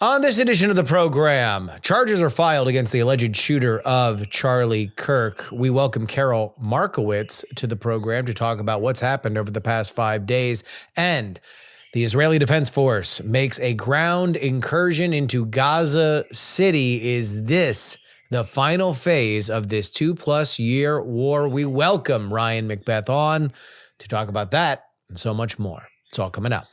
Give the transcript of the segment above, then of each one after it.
On this edition of the program, charges are filed against the alleged shooter of Charlie Kirk. We welcome Karol Markowicz to the program to talk about what's happened over the past 5 days. And the Israeli Defense Force makes a ground incursion into Gaza City. Is this the final phase of this 2+ year war? We welcome Ryan McBeth on to talk about that and so much more. It's all coming up.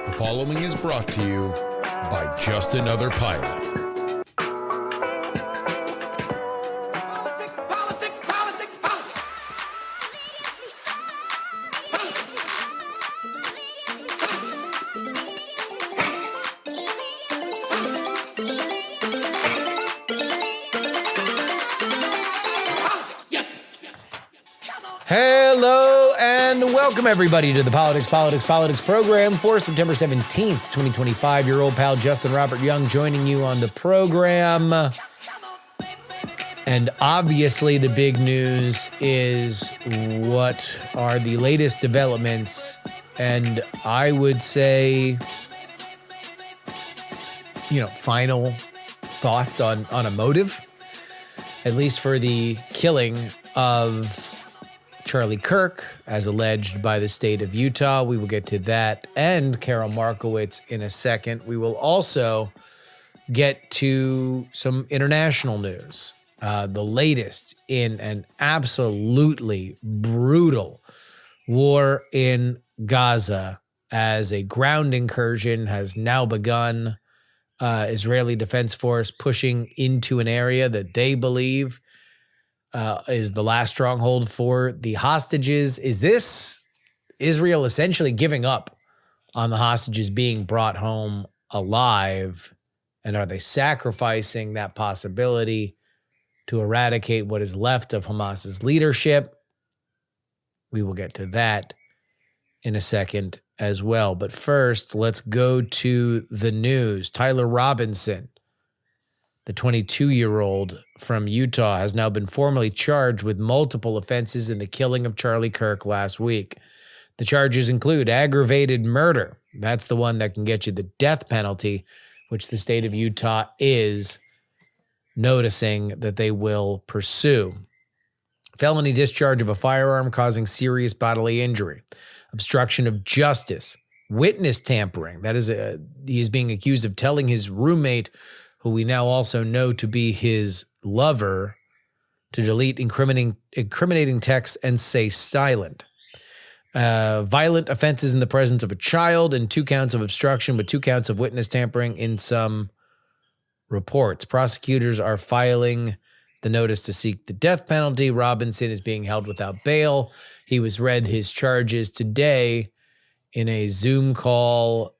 The following is brought to you by Just Another Pilot. Hello and welcome everybody to the Politics program for September 17th, 2025. Your old pal Justin Robert Young joining you on the program. And obviously the big news is what are the latest developments, and I would say, final thoughts on a motive, at least for the killing of Charlie Kirk, as alleged by the state of Utah. We will get to that and Karol Markowicz in a second. We will also get to some international news, the latest in an absolutely brutal war in Gaza as a ground incursion has now begun. Israeli Defense Force pushing into an area that they believe is the last stronghold for the hostages. Is this Israel essentially giving up on the hostages being brought home alive? And are they sacrificing that possibility to eradicate what is left of Hamas's leadership? We will get to that in a second as well. But first, let's go to the news. Tyler Robinson, the 22-year-old from Utah, has now been formally charged with multiple offenses in the killing of Charlie Kirk last week. The charges include aggravated murder. That's the one that can get you the death penalty, which the state of Utah is noticing that they will pursue. Felony discharge of a firearm causing serious bodily injury. Obstruction of justice. Witness tampering. That is, he is being accused of telling his roommate, who we now also know to be his lover, to delete incriminating texts and stay silent. Violent offenses in the presence of a child, and 2 counts of obstruction with 2 counts of witness tampering in some reports. Prosecutors are filing the notice to seek the death penalty. Robinson is being held without bail. He was read his charges today in a Zoom call,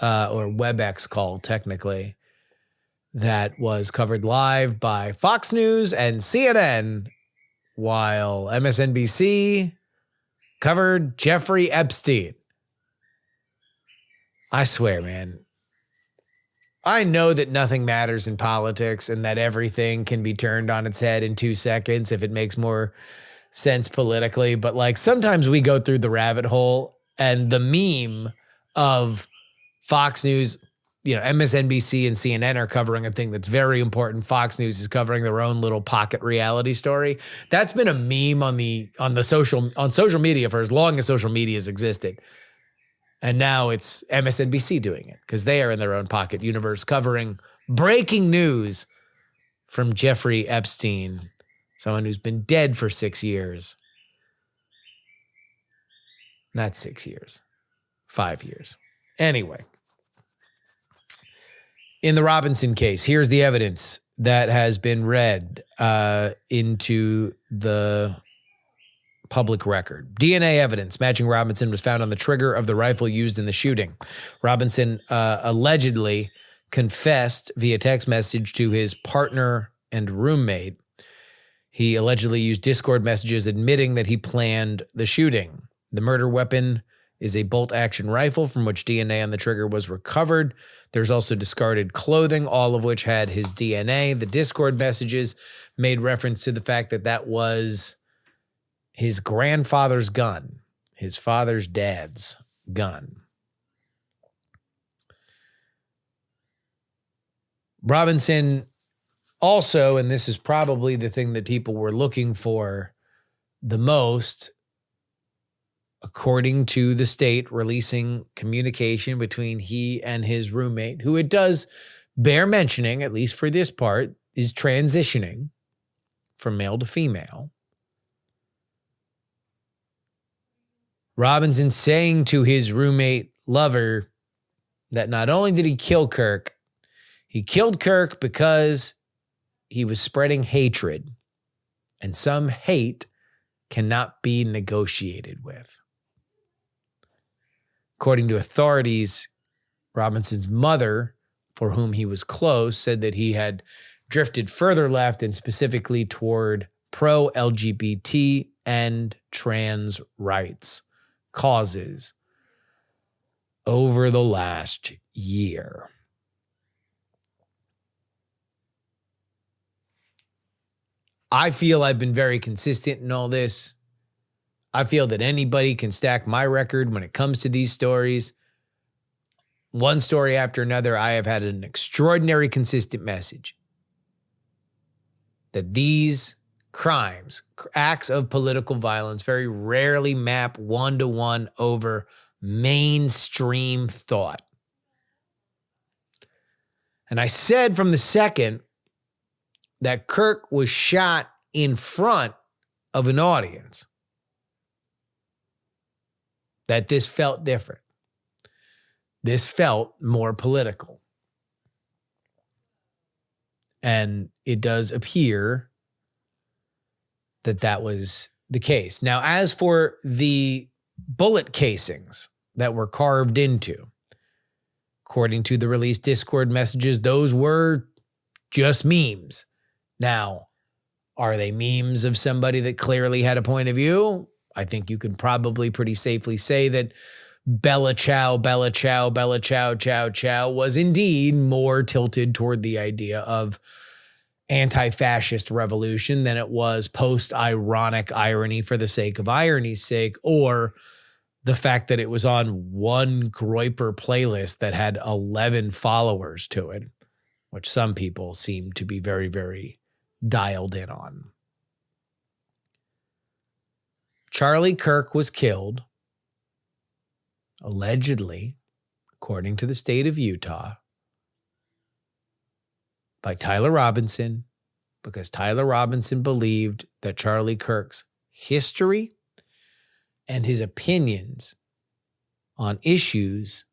or WebEx call, technically, that was covered live by Fox News and CNN, while MSNBC covered Jeffrey Epstein. I swear, man, I know that nothing matters in politics and that everything can be turned on its head in 2 seconds if it makes more sense politically. But sometimes we go through the rabbit hole, and the meme of Fox News, MSNBC and CNN are covering a thing that's very important. Fox News is covering their own little pocket reality story. That's been a meme on social media for as long as social media has existed. And now it's MSNBC doing it because they are in their own pocket universe covering breaking news from Jeffrey Epstein, someone who's been dead for 6 years. Not 6 years, 5 years. Anyway. In the Robinson case, here's the evidence that has been read into the public record. DNA evidence matching Robinson was found on the trigger of the rifle used in the shooting. Robinson allegedly confessed via text message to his partner and roommate. He allegedly used Discord messages admitting that he planned the shooting. The murder weapon is a bolt-action rifle from which DNA on the trigger was recovered. There's also discarded clothing, all of which had his DNA. The Discord messages made reference to the fact that that was his grandfather's gun, his father's dad's gun. Robinson also, and this is probably the thing that people were looking for the most, according to the state releasing communication between he and his roommate, who it does bear mentioning, at least for this part, is transitioning from male to female. Robinson saying to his roommate lover that not only did he kill Kirk, he killed Kirk because he was spreading hatred, and some hate cannot be negotiated with. According to authorities, Robinson's mother, for whom he was close, said that he had drifted further left and specifically toward pro-LGBT and trans rights causes over the last year. I feel I've been very consistent in all this. I feel that anybody can stack my record when it comes to these stories. One story after another, I have had an extraordinary consistent message that these crimes, acts of political violence, very rarely map one-to-one over mainstream thought. And I said from the second that Kirk was shot in front of an audience, that this felt different. This felt more political. And it does appear that that was the case. Now, as for the bullet casings that were carved into, according to the released Discord messages, those were just memes. Now, are they memes of somebody that clearly had a point of view? I think you can probably pretty safely say that Bella Ciao, Bella Ciao, Bella Ciao, Ciao, Ciao was indeed more tilted toward the idea of anti-fascist revolution than it was post-ironic irony for the sake of irony's sake, or the fact that it was on one Groyper playlist that had 11 followers to it, which some people seem to be very, very dialed in on. Charlie Kirk was killed, allegedly, according to the state of Utah, by Tyler Robinson, because Tyler Robinson believed that Charlie Kirk's history and his opinions on issues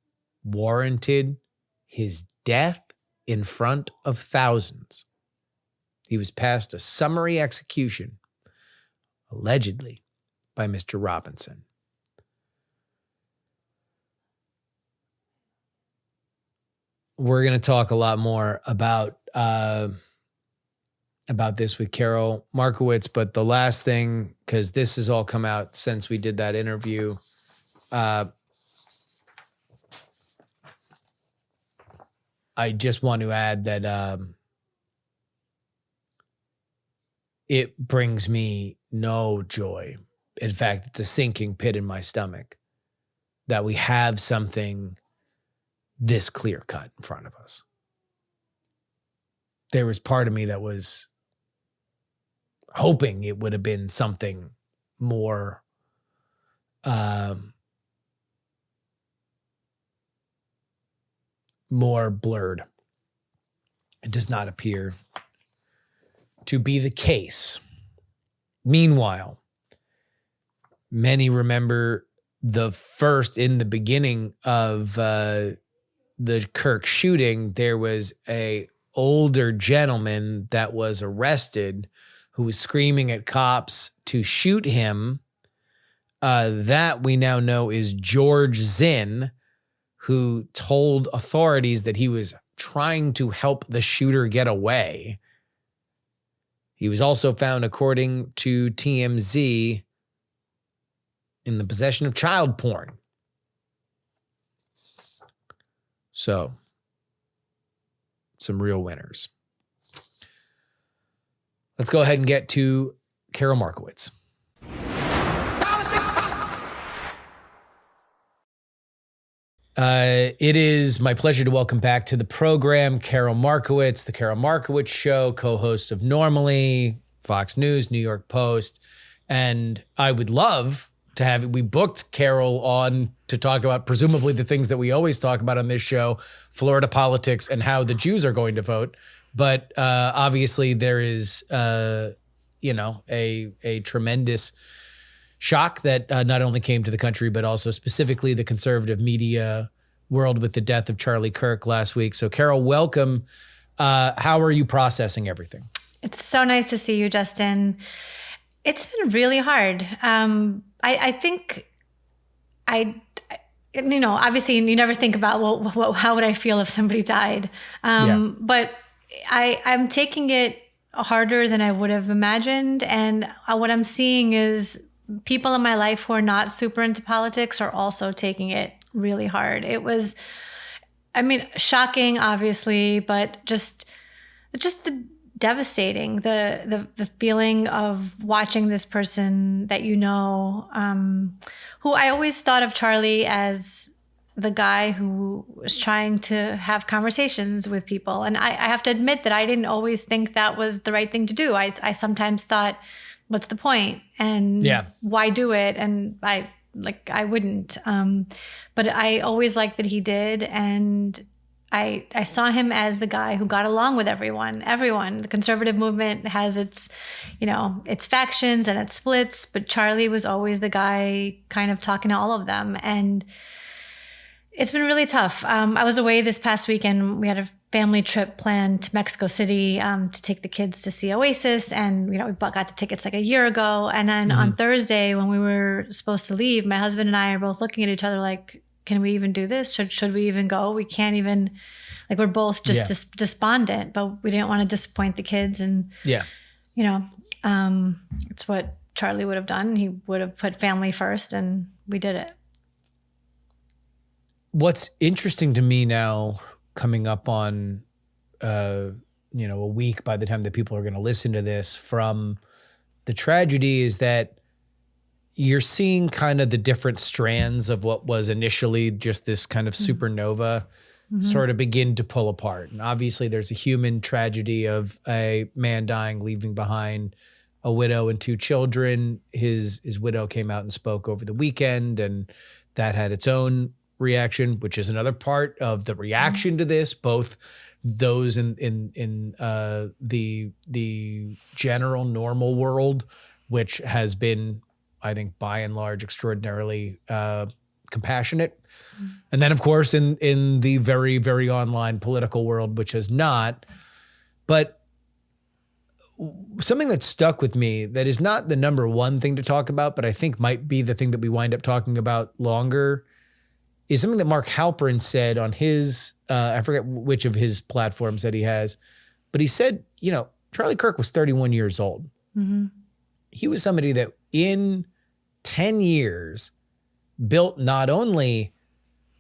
warranted his death in front of thousands. He was passed a summary execution, allegedly, by Mr. Robinson. We're going to talk a lot more about this with Karol Markowicz, but the last thing, because this has all come out since we did that interview, I just want to add that it brings me no joy. In fact, it's a sinking pit in my stomach that we have something this clear-cut in front of us. There was part of me that was hoping it would have been something more more blurred. It does not appear to be the case. Meanwhile, many remember in the beginning of the Kirk shooting, there was a older gentleman that was arrested who was screaming at cops to shoot him. That we now know is George Zinn, who told authorities that he was trying to help the shooter get away. He was also found, according to TMZ, in the possession of child porn. So, some real winners. Let's go ahead and get to Karol Markowicz. It is my pleasure to welcome back to the program Karol Markowicz, the Karol Markowicz Show, co-host of Normally, Fox News, New York Post. And I would love to have, we booked Karol on to talk about presumably the things that we always talk about on this show, Florida politics and how the Jews are going to vote. But obviously there is, a tremendous shock that not only came to the country, but also specifically the conservative media world with the death of Charlie Kirk last week. So Karol, welcome. How are you processing everything? It's so nice to see you, Justin. It's been really hard. I think obviously you never think about, well, how would I feel if somebody died? But I'm taking it harder than I would have imagined. And what I'm seeing is people in my life who are not super into politics are also taking it really hard. It was, shocking, obviously, but just the devastating, the feeling of watching this person that who I always thought of Charlie as the guy who was trying to have conversations with people. And I have to admit that I didn't always think that was the right thing to do. I sometimes thought, what's the point? And why do it? And I wouldn't. But I always liked that he did. And I saw him as the guy who got along with everyone. The conservative movement has its factions and its splits, but Charlie was always the guy kind of talking to all of them. And it's been really tough. I was away this past weekend. We had a family trip planned to Mexico City to take the kids to see Oasis. And, we got the tickets like a year ago. And then on Thursday, when we were supposed to leave, my husband and I are both looking at each other like, can we even do this? Should we even go? We can't even, we're both just despondent, but we didn't want to disappoint the kids. And, it's what Charlie would have done. He would have put family first, and we did it. What's interesting to me now, coming up on, a week by the time that people are going to listen to this, from the tragedy, is that you're seeing kind of the different strands of what was initially just this kind of supernova sort of begin to pull apart. And obviously there's a human tragedy of a man dying, leaving behind a widow and 2 children. His widow came out and spoke over the weekend, and that had its own reaction, which is another part of the reaction to this, both those in the general normal world, which has been, I think, by and large, extraordinarily compassionate. And then, of course, in the very, very online political world, which has not. But something that stuck with me, that is not the number one thing to talk about, but I think might be the thing that we wind up talking about longer, is something that Mark Halperin said on his, I forget which of his platforms that he has, but he said, Charlie Kirk was 31 years old. Mm-hmm. He was somebody that in 10 years built not only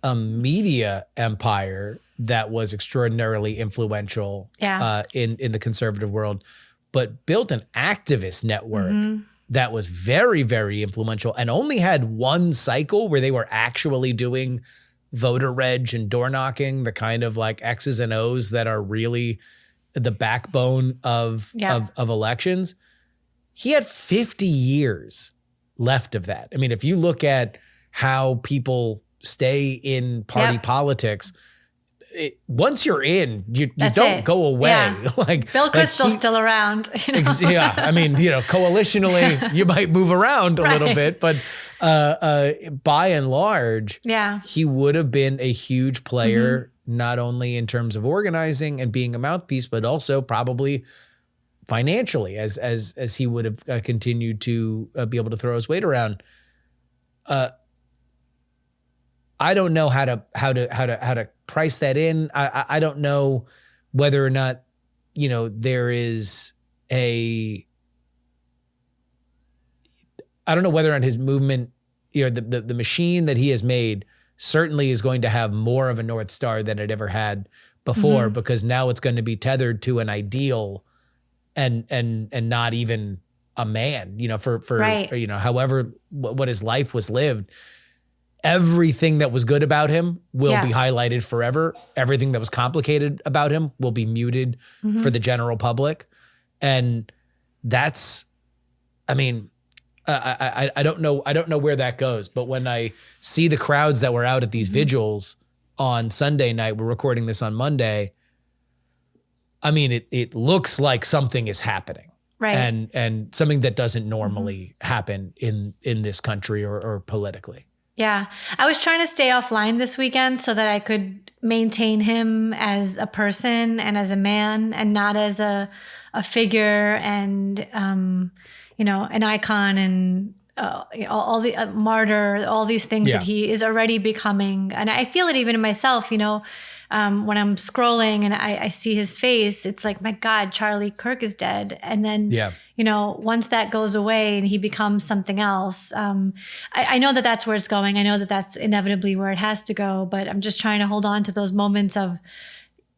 a media empire that was extraordinarily influential in the conservative world, but built an activist network that was very, very influential, and only had one cycle where they were actually doing voter reg and door knocking, the kind of like X's and O's that are really the backbone of elections. He had 50 years left of that. I mean, if you look at how people stay in party politics, once you're in, you don't go away. Yeah. Bill Kristol's still around. Coalitionally, you might move around a little bit, but by and large, he would have been a huge player, not only in terms of organizing and being a mouthpiece, but also probably financially, as he would have continued to be able to throw his weight around. I don't know how to price that in. I don't know whether or not, there is I don't know whether or not his movement, the machine that he has made certainly is going to have more of a North Star than it ever had before, because now it's going to be tethered to an ideal and not even a man, for however what his life was lived. everything that was good about him will be highlighted forever. Everything that was complicated about him will be muted for the general public. And that's, I mean, I don't know. I don't know where that goes. But when I see the crowds that were out at these vigils on Sunday night, we're recording this on Monday. I mean, it looks like something is happening. Right. And something that doesn't normally happen in this country or politically. Yeah. I was trying to stay offline this weekend so that I could maintain him as a person and as a man and not as a figure and, an icon and all the martyr, all these things that he is already becoming. And I feel it even in myself, when I'm scrolling and I see his face, it's like, my God, Charlie Kirk is dead. And then, once that goes away and he becomes something else, I know that that's where it's going. I know that that's inevitably where it has to go, but I'm just trying to hold on to those moments of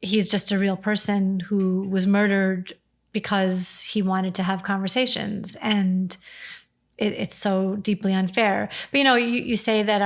he's just a real person who was murdered because he wanted to have conversations. And it's so deeply unfair. But, you say that,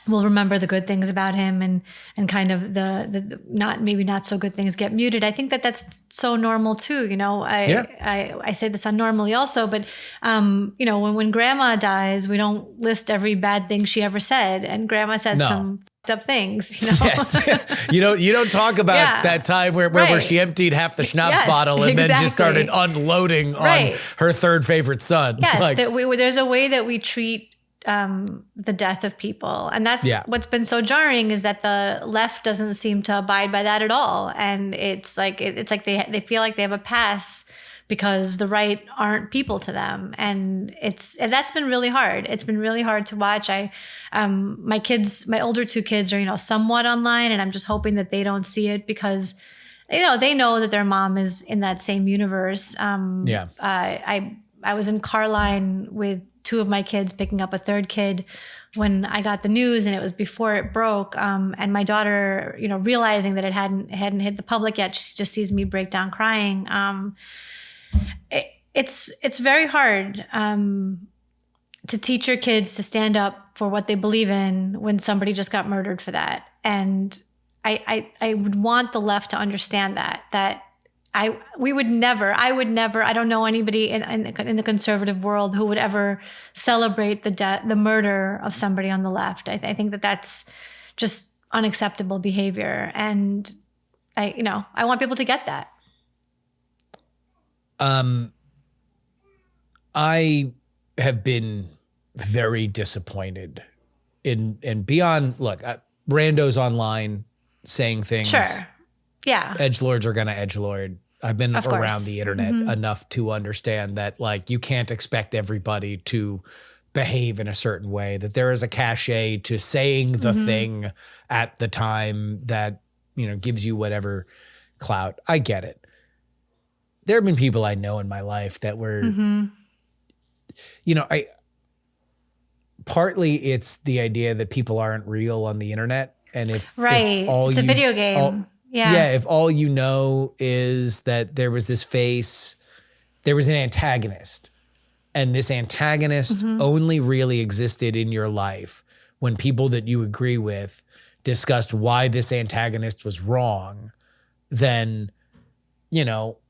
we'll remember the good things about him and kind of the not so good things get muted. I think that that's so normal too. I say this unnormally also, but when grandma dies, we don't list every bad thing she ever said. And grandma said some up things, Yes. you don't talk about that time where she emptied half the schnapps bottle and then just started unloading on her third favorite son. Yes, there's a way that we treat the death of people. And that's what's been so jarring, is that the left doesn't seem to abide by that at all. And it's like they feel like they have a pass because the right aren't people to them. And that's been really hard. It's been really hard to watch. My older two kids are, somewhat online, and I'm just hoping that they don't see it because they know that their mom is in that same universe. I was in car line with two of my kids picking up a third kid when I got the news, and it was before it broke. And my daughter, realizing that it hadn't hit the public yet, she just sees me break down crying. It's very hard to teach your kids to stand up for what they believe in when somebody just got murdered for that. And I would want the left to understand that I would never, I don't know anybody in the conservative world who would ever celebrate the murder of somebody on the left. I think that that's just unacceptable behavior. And I want people to get that. I have been very disappointed in beyond, look, randos online saying things. Sure. Yeah. Edgelords are going to edgelord. I've been around the internet enough to understand that, like, you can't expect everybody to behave in a certain way, that there is a cachet to saying the thing at the time that, gives you whatever clout. I get it. There have been people I know in my life that were, partly it's the idea that people aren't real on the internet. And if it's a video game. If all you know is that there was this face, there was an antagonist, and this antagonist only really existed in your life when people that you agree with discussed why this antagonist was wrong, then,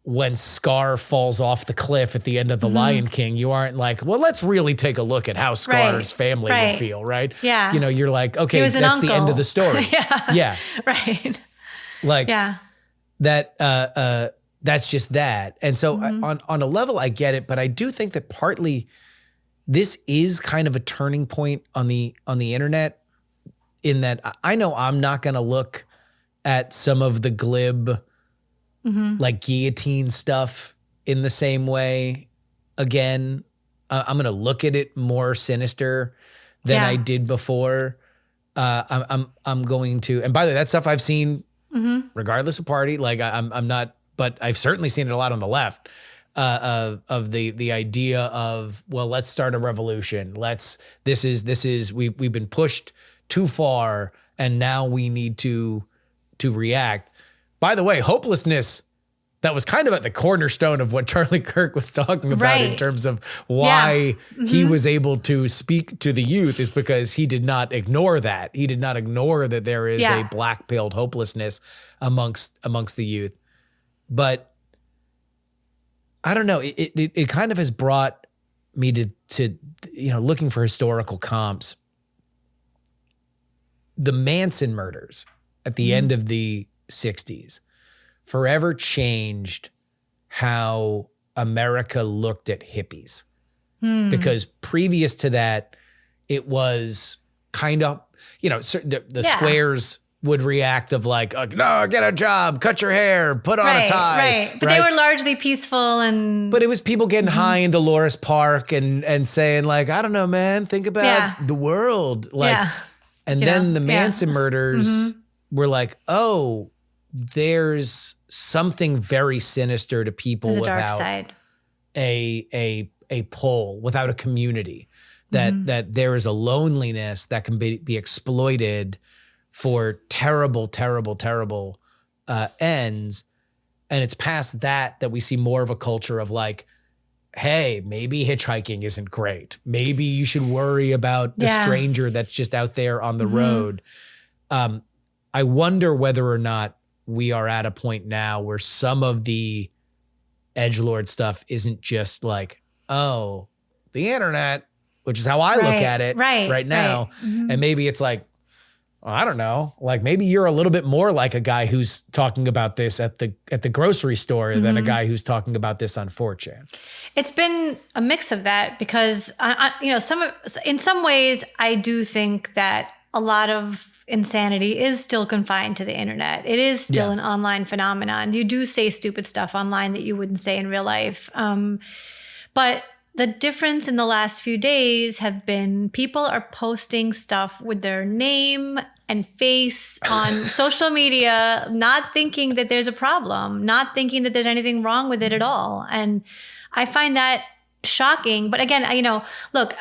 when Scar falls off the cliff at the end of The Lion King, you aren't like, well, let's really take a look at how Scar's family will feel, right? Yeah. You're like, okay, that's the end of the story. Yeah. Right. Like that, that's just that. And so on a level, I get it, but I do think that partly this is kind of a turning point on the internet, in that I know I'm not going to look at some of the glib, like guillotine stuff in the same way again. I'm going to look at it more sinister than I did before. I'm going to, and by the way, that stuff I've seen regardless of party. Like I'm not, but I've certainly seen it a lot on the left, of the idea of, well, let's start a revolution. We've been pushed too far and now we need to react. By the way, hopelessness that was kind of at the cornerstone of what Charlie Kirk was talking about in terms of why he was able to speak to the youth, is because he did not ignore that. He did not ignore that there is a black-pilled hopelessness amongst the youth. But I don't know. It kind of has brought me to looking for historical comps. The Manson murders at the end of the 60s forever changed how America looked at hippies. Because previous to that, it was kind of, the squares would react of like, no, get a job, cut your hair, put on a tie. But they were largely peaceful But it was people getting high in Dolores Park and saying like, I don't know, man, think about the world. And then the Manson murders were like, oh, there's something very sinister to people without a pull, without a community, that there is a loneliness that can be exploited for terrible, terrible, terrible ends. And it's past that we see more of a culture of like, hey, maybe hitchhiking isn't great. Maybe you should worry about the stranger that's just out there on the road. I wonder whether or not we are at a point now where some of the edgelord stuff isn't just like, oh, the internet, which is how I look at it right now. And maybe it's like, I don't know, like maybe you're a little bit more like a guy who's talking about this at the grocery store than a guy who's talking about this on 4chan. It's been a mix of that because, in some ways, I do think that a lot of insanity is still confined to the internet. It is still an online phenomenon. You do say stupid stuff online that you wouldn't say in real life. But the difference in the last few days have been people are posting stuff with their name and face on social media, not thinking that there's a problem, not thinking that there's anything wrong with it at all. And I find that shocking. But again, look,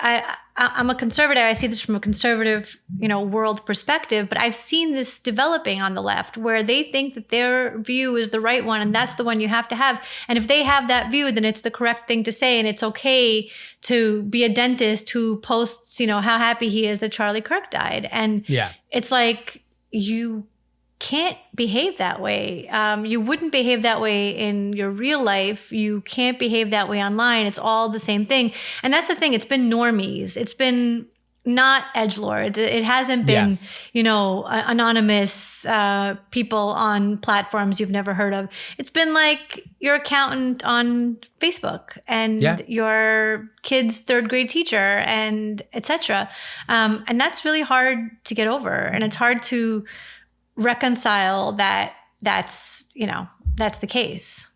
I'm a conservative. I see this from a conservative, world perspective, but I've seen this developing on the left where they think that their view is the right one and that's the one you have to have. And if they have that view, then it's the correct thing to say. And it's okay to be a dentist who posts, how happy he is that Charlie Kirk died. And it's like, you can't behave that way. You wouldn't behave that way in your real life. You can't behave that way online. It's all the same thing. And that's the thing. It's been normies. It's been not edgelords. It hasn't been, anonymous people on platforms you've never heard of. It's been like your accountant on Facebook and your kid's third grade teacher and et cetera. And that's really hard to get over. And it's hard to reconcile that's the case.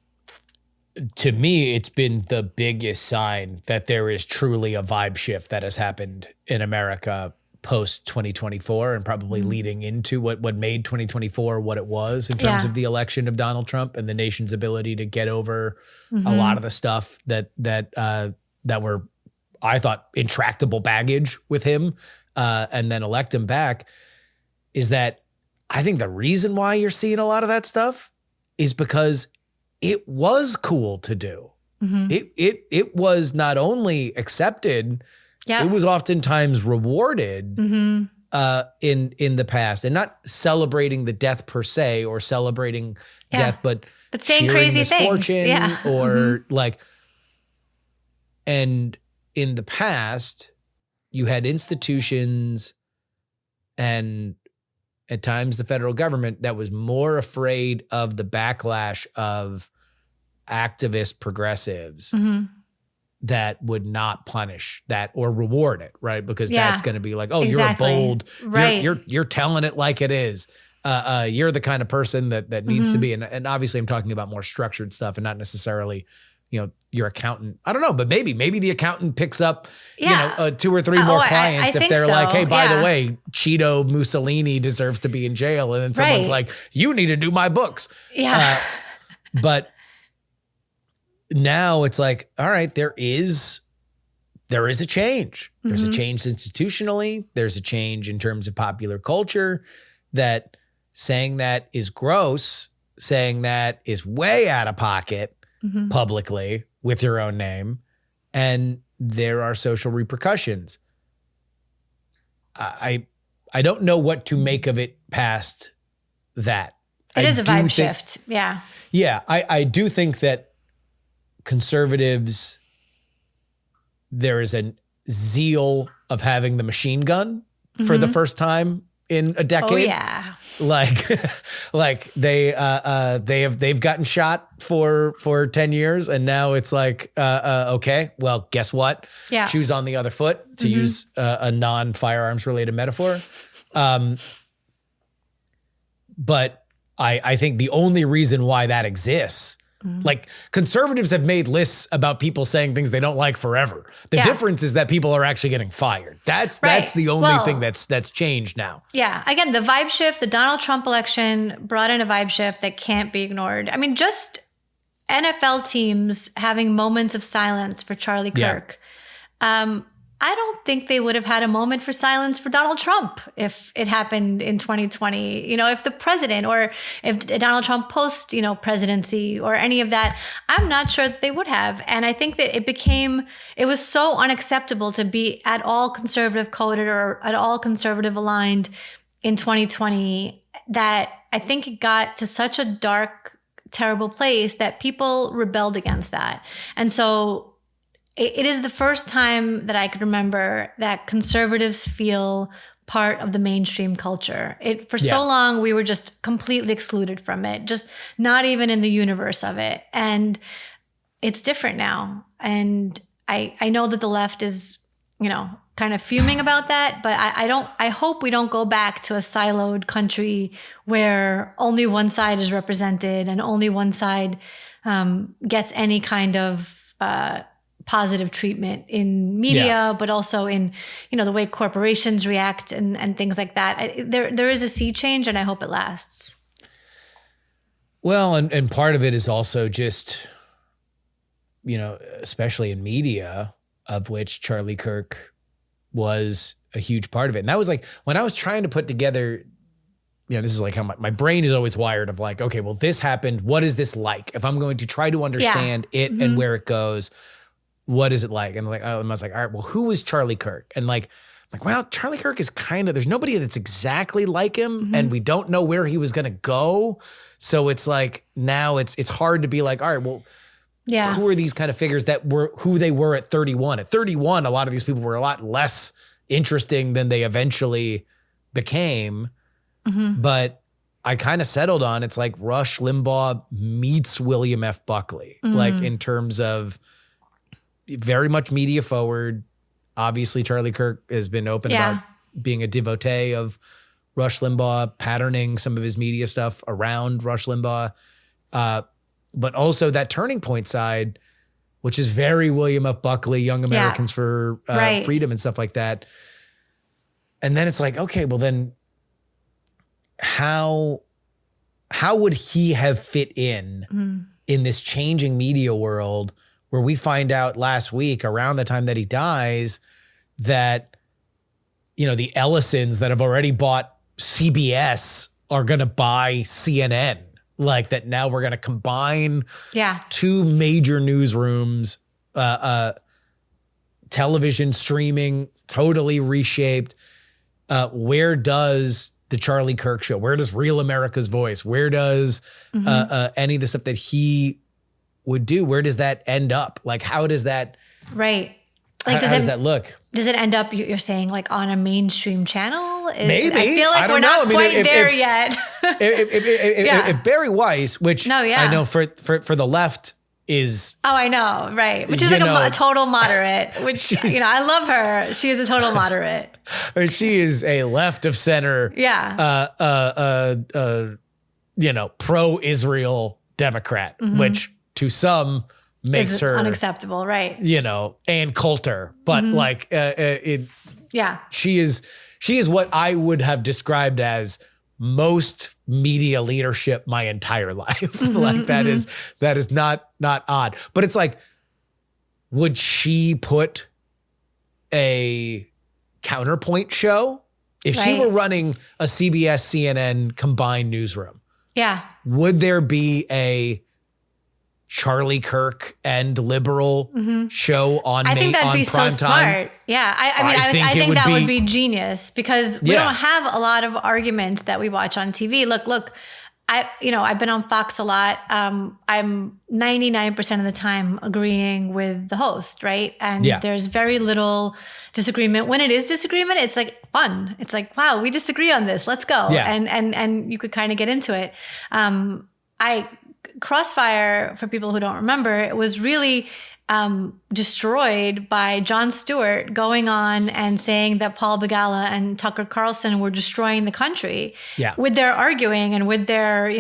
To me, it's been the biggest sign that there is truly a vibe shift that has happened in America post 2024 and probably leading into what made 2024 what it was in terms of the election of Donald Trump and the nation's ability to get over a lot of the stuff that were, I thought, intractable baggage with him and then elect him back, is that I think the reason why you're seeing a lot of that stuff is because it was cool to do. It was not only accepted, it was oftentimes rewarded in the past, and not celebrating the death per se or celebrating death, but saying crazy things, or like. And in the past, you had institutions and at times the federal government that was more afraid of the backlash of activist progressives that would not punish that or reward it, right? Because that's going to be like, oh, you're a bold, you're telling it like it is. You're the kind of person that needs to be, and obviously I'm talking about more structured stuff and not necessarily, your accountant. I don't know, but maybe the accountant picks up, 2 or 3 more clients if they're like, hey, by the way, Cheeto Mussolini deserves to be in jail. And then someone's like, you need to do my books. But now it's like, all right, there is a change. There's a change institutionally. There's a change in terms of popular culture, that saying that is gross saying that is way out of pocket publicly with your own name, and there are social repercussions. I don't know what to make of it past that. It is a vibe shift. Yeah. Yeah. I do think that conservatives, there is a zeal of having the machine gun for the first time in a decade. Oh yeah. Like they've gotten shot for 10 years, and now it's like, okay, well, guess what? Yeah. Shoes on the other foot, to use a non-firearms related metaphor. But I think the only reason why that exists, like conservatives have made lists about people saying things they don't like forever. The difference is that people are actually getting fired. That's the only thing that's changed now. Yeah. Again, the vibe shift, the Donald Trump election brought in a vibe shift that can't be ignored. I mean, just NFL teams having moments of silence for Charlie Kirk. I don't think they would have had a moment for silence for Donald Trump if it happened in 2020. You know, if the president, or if Donald Trump post, presidency or any of that, I'm not sure that they would have. And I think that it was so unacceptable to be at all conservative coded or at all conservative aligned in 2020 that I think it got to such a dark, terrible place that people rebelled against that. And so it is the first time that I could remember that conservatives feel part of the mainstream culture. For so long, we were just completely excluded from it, just not even in the universe of it. And it's different now. And I know that the left is, kind of fuming about that, but I hope we don't go back to a siloed country where only one side is represented and only one side gets any kind of positive treatment in media, but also in, the way corporations react and things like that. There is a sea change, and I hope it lasts. Well, and part of it is also just, especially in media, of which Charlie Kirk was a huge part of it. And that was like, when I was trying to put together, this is like how my brain is always wired of like, okay, well, this happened. What is this like? If I'm going to try to understand it and where it goes, what is it like? And I was like, all right, well, who is Charlie Kirk? And well, Charlie Kirk is there's nobody that's exactly like him, and we don't know where he was going to go. So it's like, now it's hard to be like, all right, well, who are these kind of figures that were who they were at 31? At 31, a lot of these people were a lot less interesting than they eventually became. But I kind of settled on, it's like Rush Limbaugh meets William F. Buckley, like in terms of very much media forward. Obviously, Charlie Kirk has been open about being a devotee of Rush Limbaugh, patterning some of his media stuff around Rush Limbaugh. But also that turning point side, which is very William F. Buckley, Young Americans for Freedom and stuff like that. And then it's like, okay, well then how would he have fit in this changing media world, where we find out last week around the time that he dies that, the Ellisons that have already bought CBS are going to buy CNN. Like that now we're going to combine two major newsrooms, television, streaming, totally reshaped. Where does the Charlie Kirk show? Where does Real America's Voice? Where does any of the stuff that he would do, where does that end up? Like, how does that, like, how does that look? Does it end up, you're saying, like on a mainstream channel? Maybe. I feel like we're not quite there yet. If Barry Weiss, which I know for the left is. Oh, I know. Right. Which is like a total moderate, which, I love her. She is a total moderate. She is a left of center. Pro-Israel Democrat, which to some makes her unacceptable, right? Ann Coulter, but she is what I would have described as most media leadership my entire life. That is not odd, but it's like, would she put a counterpoint show if she were running a CBS CNN combined newsroom? Yeah. would there be a Charlie Kirk and liberal show on I think that'd be so smart. Yeah. I think that would be genius because we don't have a lot of arguments that we watch on TV. Look, I've been on Fox a lot. I'm 99% of the time agreeing with the host, right? And there's very little disagreement. When it is disagreement, it's like fun. It's like, wow, we disagree on this. Let's go. Yeah. And you could kind of get into it. Crossfire, for people who don't remember, it was really destroyed by Jon Stewart going on and saying that Paul Begala and Tucker Carlson were destroying the country with their arguing and with their,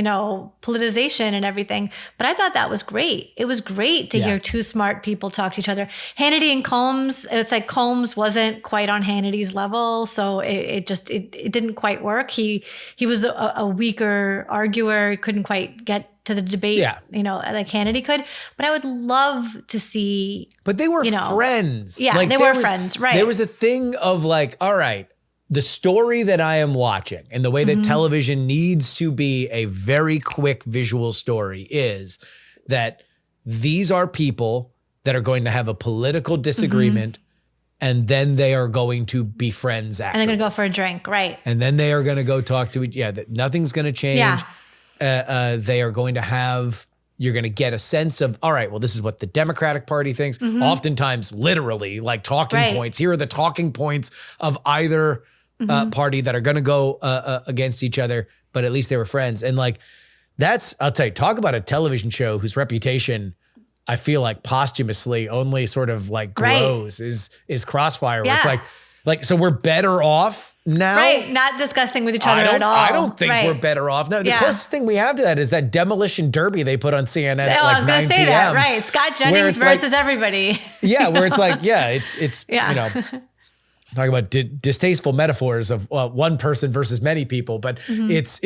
politicization and everything. But I thought that was great. It was great to hear two smart people talk to each other. Hannity and Combs, it's like Combs wasn't quite on Hannity's level. So it didn't quite work. He was a weaker arguer. He couldn't quite get to the debate, like Hannity could. But I would love to see. But they were friends. Yeah, like, they were friends, right. There was a thing of like, all right, the story that I am watching and the way that television needs to be a very quick visual story is that these are people that are going to have a political disagreement and then they are going to be friends after. And they're going to go for a drink, right. And then they are going to go talk to each other. Nothing's going to change. Yeah. They are going to have, you're going to get a sense of, all right, well, this is what the Democratic Party thinks. Oftentimes, literally, like talking points. Here are the talking points of either party that are going to go against each other, but at least they were friends. And like, I'll tell you, talk about a television show whose reputation I feel like posthumously only sort of like grows is Crossfire. Where it's like, so we're better off now. Right. Not discussing with each other at all. I don't think we're better off now. The closest thing we have to that is that demolition derby they put on CNN at like 9 p.m. I was going to say that. Right. Scott Jennings versus everybody. Yeah. Where it's like, it's talking about distasteful metaphors of one person versus many people, but it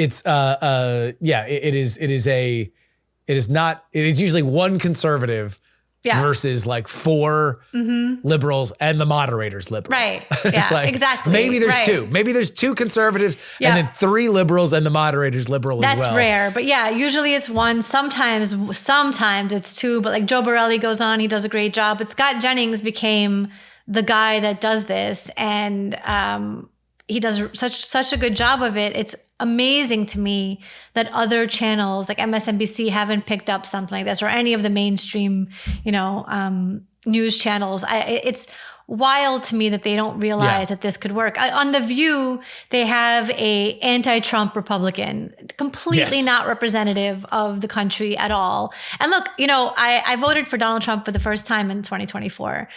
is usually one conservative versus like four liberals and the moderator's liberal. Right. Yeah, it's like, exactly. Maybe there's two. Maybe there's two conservatives and then three liberals and the moderator's liberal as well. That's rare. But yeah, usually it's one. Sometimes it's two. But like Joe Borelli goes on, he does a great job. But Scott Jennings became the guy that does this. And he does such a good job of it. It's amazing to me that other channels like MSNBC haven't picked up something like this, or any of the mainstream, news channels. It's wild to me that they don't realize that this could work. On The View, they have a anti-Trump Republican, completely not representative of the country at all. And look, I voted for Donald Trump for the first time in 2024.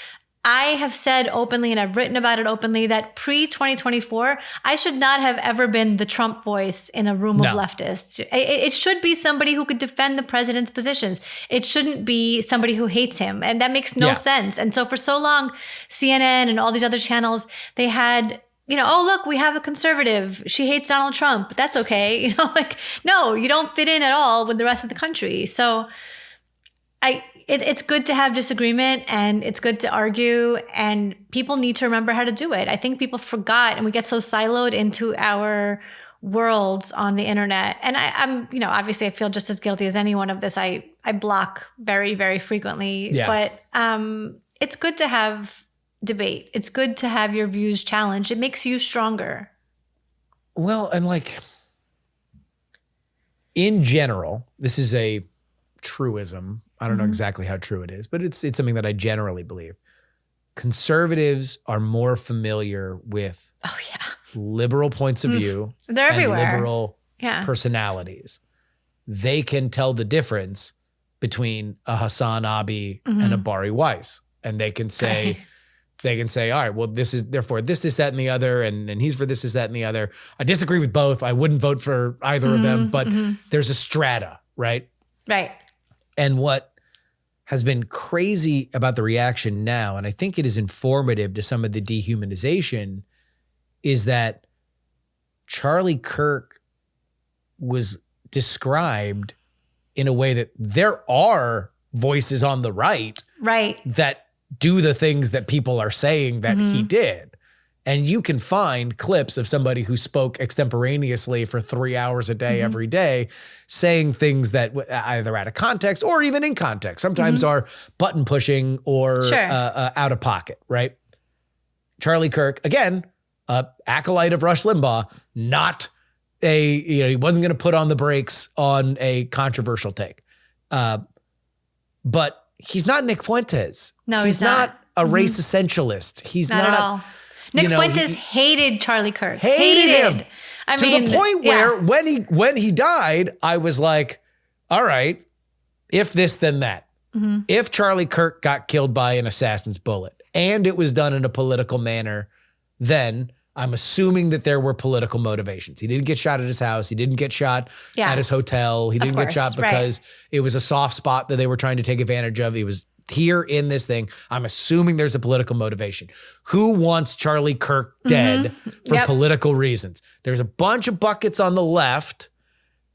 I have said openly, and I've written about it openly, that pre-2024, I should not have ever been the Trump voice in a room of leftists. It should be somebody who could defend the president's positions. It shouldn't be somebody who hates him. And that makes no sense. And so for so long, CNN and all these other channels, they had, oh, look, we have a conservative. She hates Donald Trump, but that's okay. No, you don't fit in at all with the rest of the country. So it's good to have disagreement and it's good to argue, and people need to remember how to do it. I think people forgot, and we get so siloed into our worlds on the internet. And I'm obviously I feel just as guilty as anyone of this. I block very, very frequently, but it's good to have debate. It's good to have your views challenged. It makes you stronger. Well, and like in general, this is a truism. I don't know exactly how true it is, but it's something that I generally believe. Conservatives are more familiar with liberal points of view. They're everywhere. And liberal personalities. They can tell the difference between a Hassan Abi and a Bari Weiss. And they can say, all right, well, this is therefore this, that, and the other, and he's for this, that, and the other. I disagree with both. I wouldn't vote for either of them, but there's a strata, right? Right. And what has been crazy about the reaction now, and I think it is informative to some of the dehumanization, is that Charlie Kirk was described in a way that there are voices on the right that do the things that people are saying that he did. And you can find clips of somebody who spoke extemporaneously for 3 hours a day, every day, saying things that either out of context or even in context, sometimes are button pushing or out of pocket, right? Charlie Kirk, again, acolyte of Rush Limbaugh, not he wasn't going to put on the brakes on a controversial take. But he's not Nick Fuentes. No, he's not a race essentialist. He's not at all. Nick Fuentes hated Charlie Kirk. Hated him. I mean, to the point where when he died, I was like, all right, if this, then that. If Charlie Kirk got killed by an assassin's bullet and it was done in a political manner, then I'm assuming that there were political motivations. He didn't get shot at his house. He didn't get shot at his hotel. He didn't get shot because it was a soft spot that they were trying to take advantage of. He was here in this thing. I'm assuming there's a political motivation. Who wants Charlie Kirk dead for political reasons? There's a bunch of buckets on the left,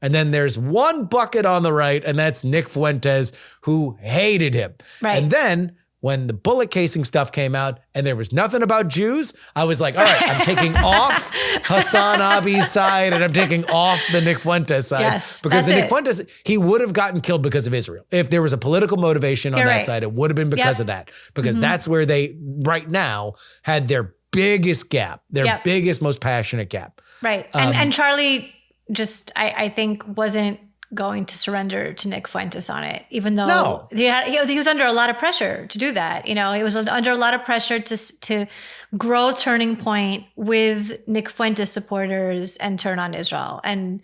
and then there's one bucket on the right, and that's Nick Fuentes, who hated him. Right. And then when the bullet casing stuff came out and there was nothing about Jews, I was like, all right, I'm taking off Hassan Abi's side and I'm taking off the Nick Fuentes side. Yes, because the Nick Fuentes, he would have gotten killed because of Israel. If there was a political motivation on that side, it would have been because of that. Because that's where they, right now, had their biggest gap, their biggest, most passionate gap. Right. And Charlie just, I think, wasn't going to surrender to Nick Fuentes on it, even though he was under a lot of pressure to do that. He was under a lot of pressure to grow Turning Point with Nick Fuentes supporters and turn on Israel. And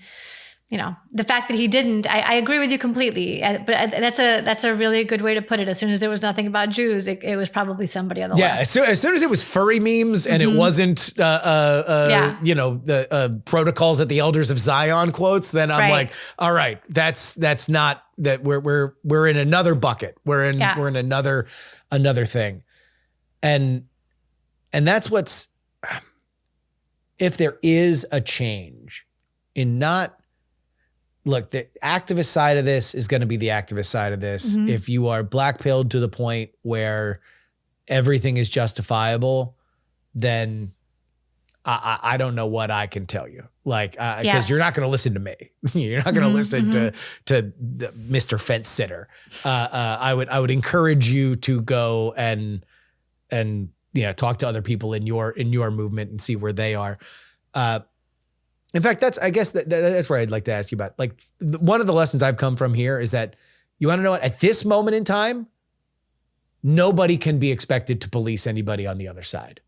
the fact that he didn't, I agree with you completely. But that's a really good way to put it. As soon as there was nothing about Jews, it was probably somebody on the left. As soon as it was furry memes and it wasn't, the protocols at the Elders of Zion quotes, then I'm like, all right, that's not that we're in another bucket. We're in another thing, and that's what's, if there is a change in not. Look, the activist side of this is going to be the activist side of this. If you are black-pilled to the point where everything is justifiable, then I don't know what I can tell you. Like, because you're not going to listen to me. You're not going to listen to Mr. Fence Sitter. I would encourage you to go and talk to other people in your movement and see where they are. In fact, that's where I'd like to ask you about. Like, one of the lessons I've come from here is that you want to know what? At this moment in time, nobody can be expected to police anybody on the other side.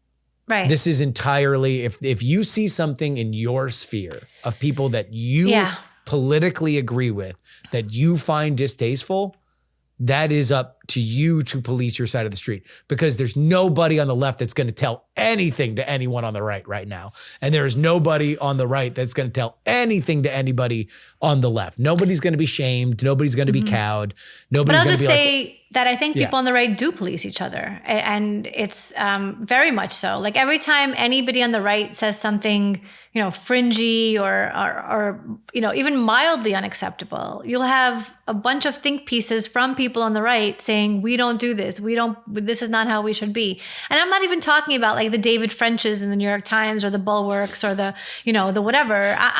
Right. This is entirely, if you see something in your sphere of people that you politically agree with, that you find distasteful, that is up to you to police your side of the street, because there's nobody on the left that's going to tell anything to anyone on the right now. And there is nobody on the right that's going to tell anything to anybody on the left. Nobody's going to be shamed. Nobody's going to be cowed. Nobody's going to be say that I think people on the right do police each other. And it's very much so. Like, every time anybody on the right says something, fringy or even mildly unacceptable, you'll have a bunch of think pieces from people on the right saying, we don't do this. This is not how we should be. And I'm not even talking about like the David Frenches in the New York Times or the Bulwarks or the whatever.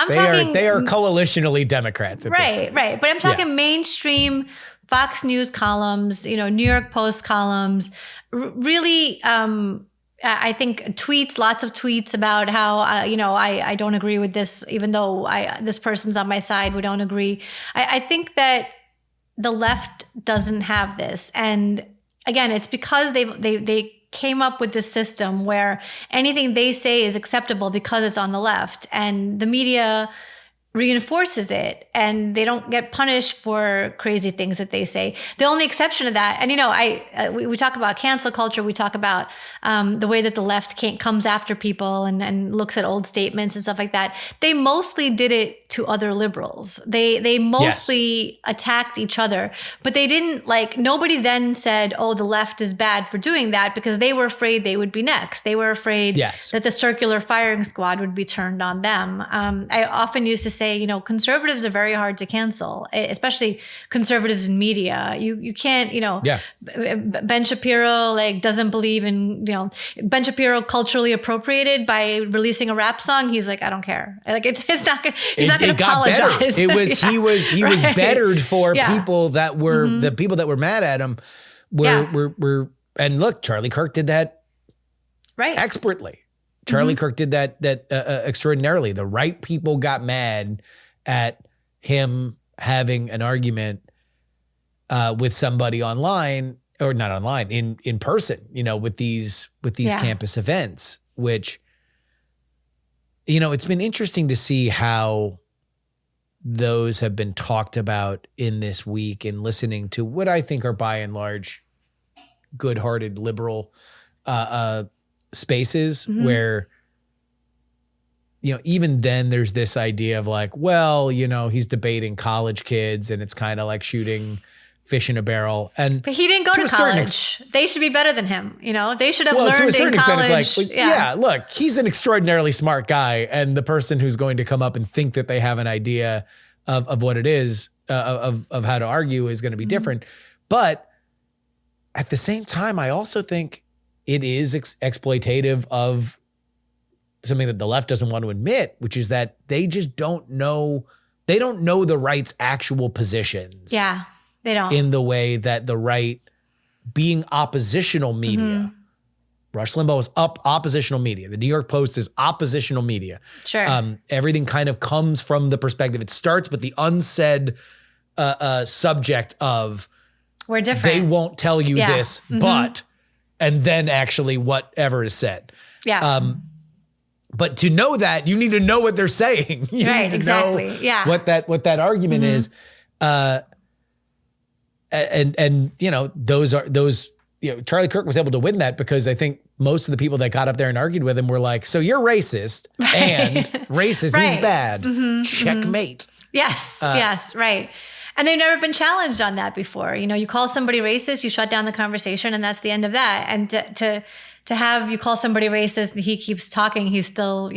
They are coalitionally Democrats. Right. But I'm talking mainstream Fox News columns, New York Post columns, really, I think tweets, lots of tweets about how, I don't agree with this, even though this person's on my side, we don't agree. I think that the left doesn't have this. And again, it's because they came up with this system where anything they say is acceptable because it's on the left, and the media reinforces it, and they don't get punished for crazy things that they say. The only exception to that, and we talk about cancel culture, we talk about the way that the left comes after people and looks at old statements and stuff like that. They mostly did it to other liberals. They mostly attacked each other, but they didn't nobody then said, oh, the left is bad for doing that, because they were afraid they would be next. They were afraid that the circular firing squad would be turned on them. I often used to say, say, you know, conservatives are very hard to cancel, especially conservatives in media. You can't, you know, Ben Shapiro like doesn't believe in, you know, Ben Shapiro culturally appropriated by releasing a rap song. He's like, I don't care. Like it's not gonna, he's not going to apologize. It was he was bettered for people that were the people that were mad at him were and look, Charlie Kirk did that expertly. Charlie Kirk did that extraordinarily. The right people got mad at him having an argument with somebody online, or not online, in person, you know, with these campus events, which, you know, it's been interesting to see how those have been talked about in this week, and listening to what I think are by and large good-hearted liberal spaces where, you know, even then there's this idea of like, well, you know, he's debating college kids and it's kind of like shooting fish in a barrel. But he didn't go to college. They should be better than him. You know, they should have learned to a certain in college. Extent, it's like, look, he's an extraordinarily smart guy. And the person who's going to come up and think that they have an idea of what it is, of how to argue is going to be different. But at the same time, I also think it is exploitative of something that the left doesn't want to admit, which is that they just don't know. They don't know the right's actual positions. Yeah, they don't. In the way that the right, being oppositional media, Rush Limbaugh is oppositional media. The New York Post is oppositional media. Sure. Everything kind of comes from the perspective. It starts with the unsaid subject of, we're different. They won't tell you this, but, and then actually whatever is said. Yeah. But to know that, you need to know what they're saying. You right, need to exactly. know what that argument is. And you know, you know, Charlie Kirk was able to win that because I think most of the people that got up there and argued with him were like, so you're racist and racism's bad. Checkmate. Yes. Yes. Right. And they've never been challenged on that before. You know, you call somebody racist, you shut down the conversation, and that's the end of that. And to have you call somebody racist and he keeps talking, he's still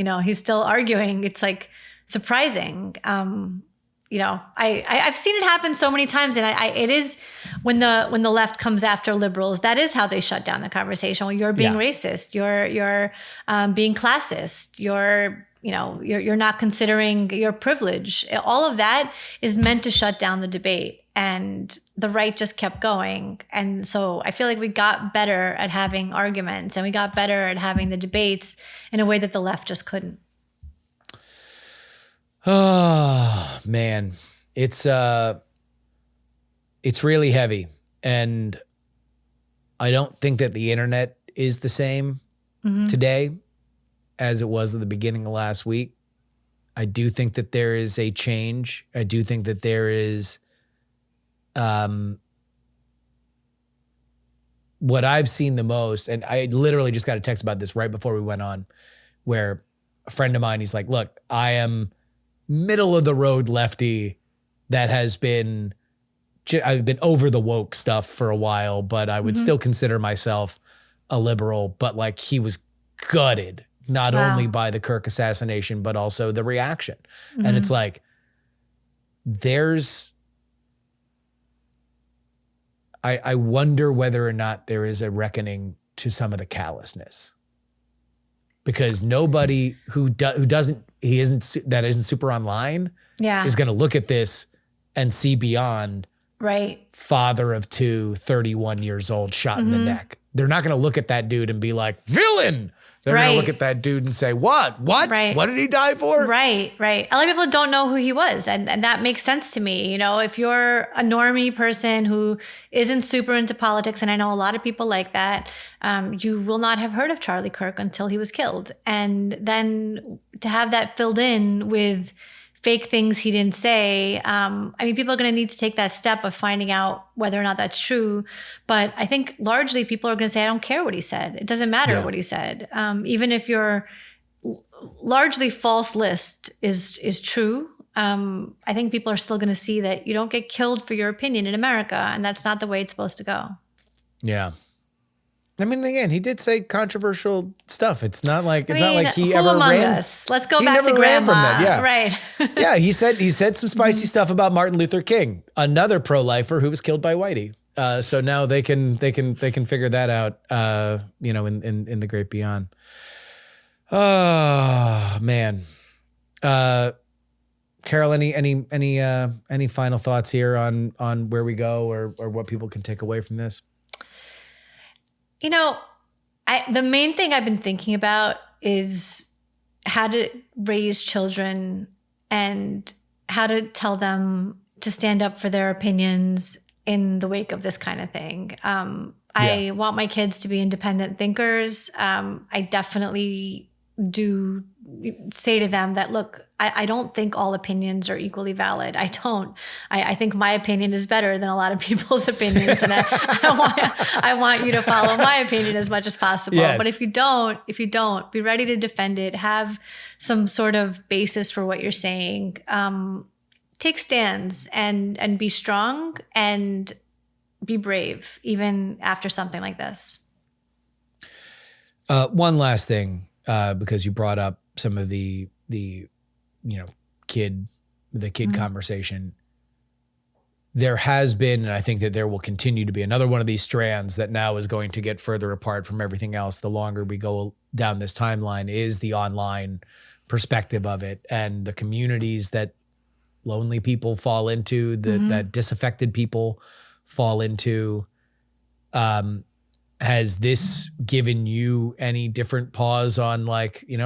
arguing. It's like surprising. You know, I've seen it happen so many times, and it is when the left comes after liberals, that is how they shut down the conversation. Well, you're being racist, you're being classist, you're not considering your privilege. All of that is meant to shut down the debate, and the right just kept going. And so I feel like we got better at having arguments, and we got better at having the debates in a way that the left just couldn't. Oh man, it's really heavy, and I don't think that the internet is the same today as it was at the beginning of last week. I do think that there is a change. I do think that there is what I've seen the most, and I literally just got a text about this right before we went on, where a friend of mine, he's like, look, I am middle of the road lefty that has been, I've been over the woke stuff for a while, but I would still consider myself a liberal. But like, he was gutted, not only by the Kirk assassination, but also the reaction. And it's like, I wonder whether or not there is a reckoning to some of the callousness, because nobody that isn't super online is going to look at this and see beyond father of two, 31 years old, shot in the neck. They're not going to look at that dude and be like, villain. They're going to look at that dude and say, what? Right. What did he die for? Right. A lot of people don't know who he was. And that makes sense to me. You know, if you're a normie person who isn't super into politics, and I know a lot of people like that, you will not have heard of Charlie Kirk until he was killed. And then to have that filled in with fake things he didn't say. I mean, people are going to need to take that step of finding out whether or not that's true. But I think largely people are going to say, I don't care what he said. It doesn't matter what he said. Even if your largely false list is true, I think people are still going to see that you don't get killed for your opinion in America. And that's not the way it's supposed to go. Yeah. I mean, again, he did say controversial stuff. It's not like he who ever among ran. us? Let's go He back to never ran grandma. from that. Yeah, Right. yeah. He said some spicy stuff about Martin Luther King, another pro-lifer who was killed by Whitey. So now they can figure that out. In the great beyond. Oh man. Karol, any final thoughts here on where we go or what people can take away from this? The main thing I've been thinking about is how to raise children and how to tell them to stand up for their opinions in the wake of this kind of thing. I want my kids to be independent thinkers. I definitely do say to them that, look, I don't think all opinions are equally valid. I don't. I think my opinion is better than a lot of people's opinions. And I want you to follow my opinion as much as possible. Yes. But if you don't, be ready to defend it. Have some sort of basis for what you're saying. Take stands and be strong and be brave, even after something like this. One last thing, because you brought up some of the kid conversation. There has been, and I think that there will continue to be another one of these strands that now is going to get further apart from everything else the longer we go down this timeline, is the online perspective of it and the communities that lonely people fall into, that disaffected people fall into. Has this given you any different pause on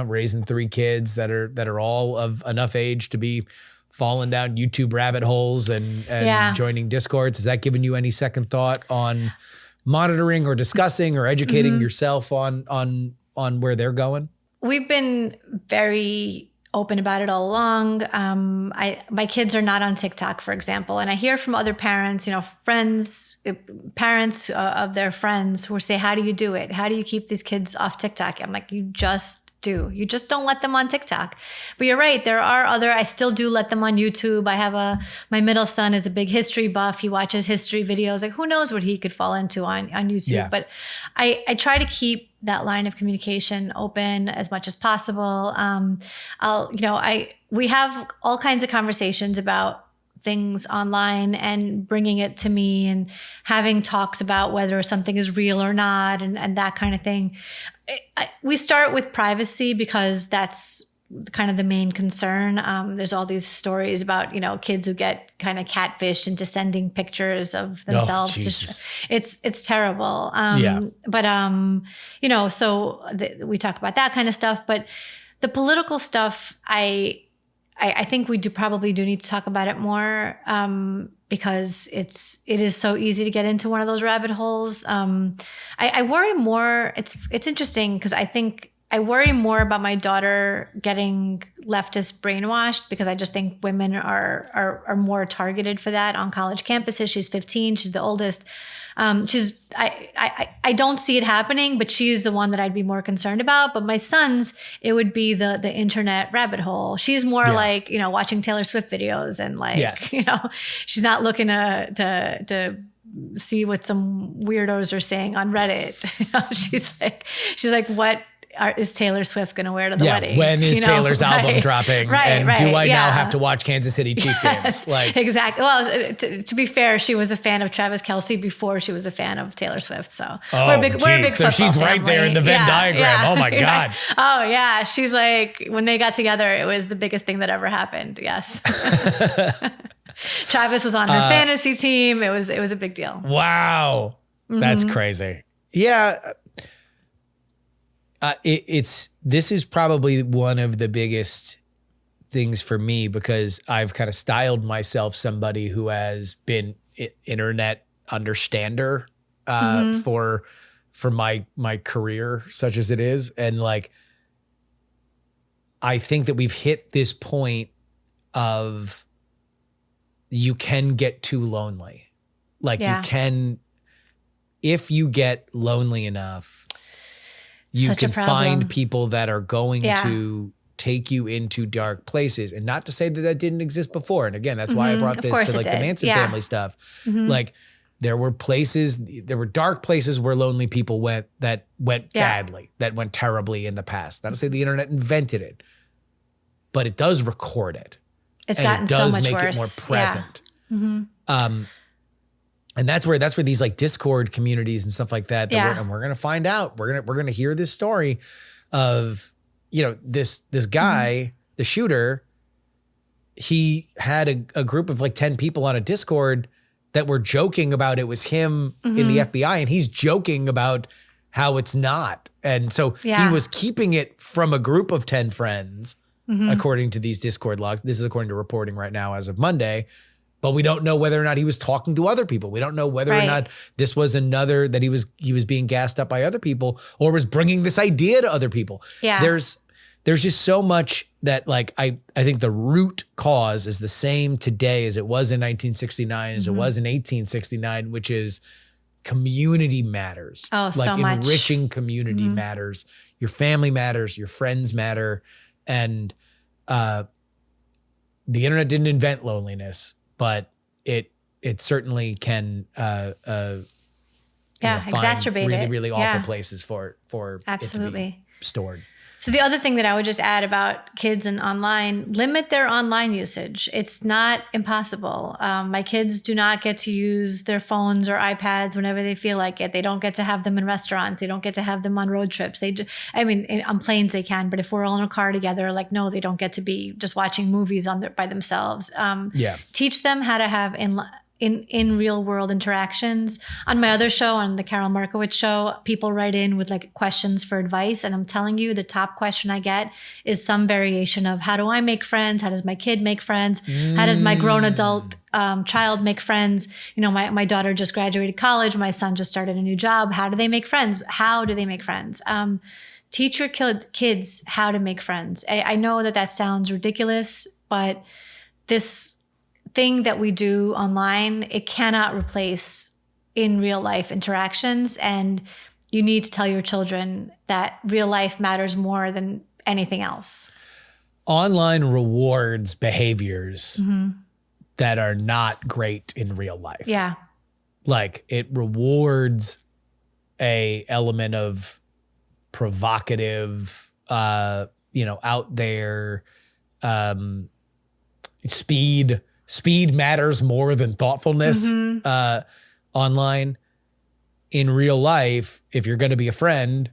raising 3 kids that are all of enough age to be falling down YouTube rabbit holes and joining Discords? Has that given you any second thought on monitoring or discussing or educating yourself on where they're going? We've been very open about it all along. My kids are not on TikTok, for example. And I hear from other parents, parents of their friends who say, how do you do it? How do you keep these kids off TikTok? I'm like, you just do. You just don't let them on TikTok. But you're right. There are I still do let them on YouTube. I have my middle son is a big history buff. He watches history videos. Like, who knows what he could fall into on YouTube. Yeah. But I try to keep that line of communication open as much as possible. We have all kinds of conversations about things online and bringing it to me and having talks about whether something is real or not and that kind of thing. We start with privacy because that's kind of the main concern. There's all these stories about, kids who get kind of catfished into sending pictures of themselves. It's terrible. But, we talk about that kind of stuff, but the political stuff, I think we probably do need to talk about it more, because it is so easy to get into one of those rabbit holes. I worry more. It's interesting because I worry more about my daughter getting leftist brainwashed, because I just think women are more targeted for that on college campuses. She's 15. She's the oldest. I don't see it happening, but she's the one that I'd be more concerned about. But my son's, it would be the internet rabbit hole. She's more like, watching Taylor Swift videos and she's not looking to see what some weirdos are saying on Reddit. She's like, what is Taylor Swift going to wear to the wedding? When is Taylor's album dropping? Do I now have to watch Kansas City Chiefs games? Exactly. Well, to be fair, she was a fan of Travis Kelce before she was a fan of Taylor Swift. So we're a big so she's family. Right there in the Venn diagram. Yeah. Oh my God. Oh yeah. She's like, when they got together, it was the biggest thing that ever happened. Yes. Travis was on her fantasy team. It was a big deal. Wow. That's crazy. Yeah. This is probably one of the biggest things for me, because I've kind of styled myself somebody who has been internet understander for my career, such as it is. And I think that we've hit this point of you can get too lonely. You can, if you get lonely enough, you can find people that are going to take you into dark places. And not to say that didn't exist before. And again, that's why I brought this to the Manson family stuff. there were dark places where lonely people went badly, that went terribly in the past. Not to say the internet invented it, but it does record it. It's gotten so much worse. It does make it more present. Yeah. Mm-hmm. And that's where these like Discord communities and stuff like that. We're going to find out. We're going to hear this story of, this guy, the shooter. He had a group of like 10 people on a Discord that were joking about it was him in the FBI, and he's joking about how it's not. And so he was keeping it from a group of 10 friends, according to these Discord logs. This is according to reporting right now as of Monday. But we don't know whether or not he was talking to other people. We don't know whether or not this was that he was being gassed up by other people or was bringing this idea to other people. Yeah. There's just so much that like I think the root cause is the same today as it was in 1969, as it was in 1869, which is community matters. Oh, so much. Enriching community matters. Your family matters. Your friends matter. And the internet didn't invent loneliness, but it certainly can exacerbate really, it. really awful places for Absolutely. It to be stored. So the other thing that I would just add about kids and online, limit their online usage. It's not impossible. My kids do not get to use their phones or iPads whenever they feel like it. They don't get to have them in restaurants. They don't get to have them on road trips. On planes they can, but if we're all in a car together, like, no, they don't get to be just watching movies by themselves. Teach them how to have in real world interactions. On my other show, on the Karol Markowicz show, people write in with like questions for advice. And I'm telling you, the top question I get is some variation of, how do I make friends? How does my kid make friends? How does my grown adult child make friends? My daughter just graduated college. My son just started a new job. How do they make friends? How do they make friends? Teach your kids how to make friends. I know that sounds ridiculous, but this thing that we do online, it cannot replace in real life interactions. And you need to tell your children that real life matters more than anything else. Online rewards behaviors that are not great in real life. Yeah. Like it rewards a element of provocative, out there, Speed matters more than thoughtfulness online. In real life, if you're going to be a friend,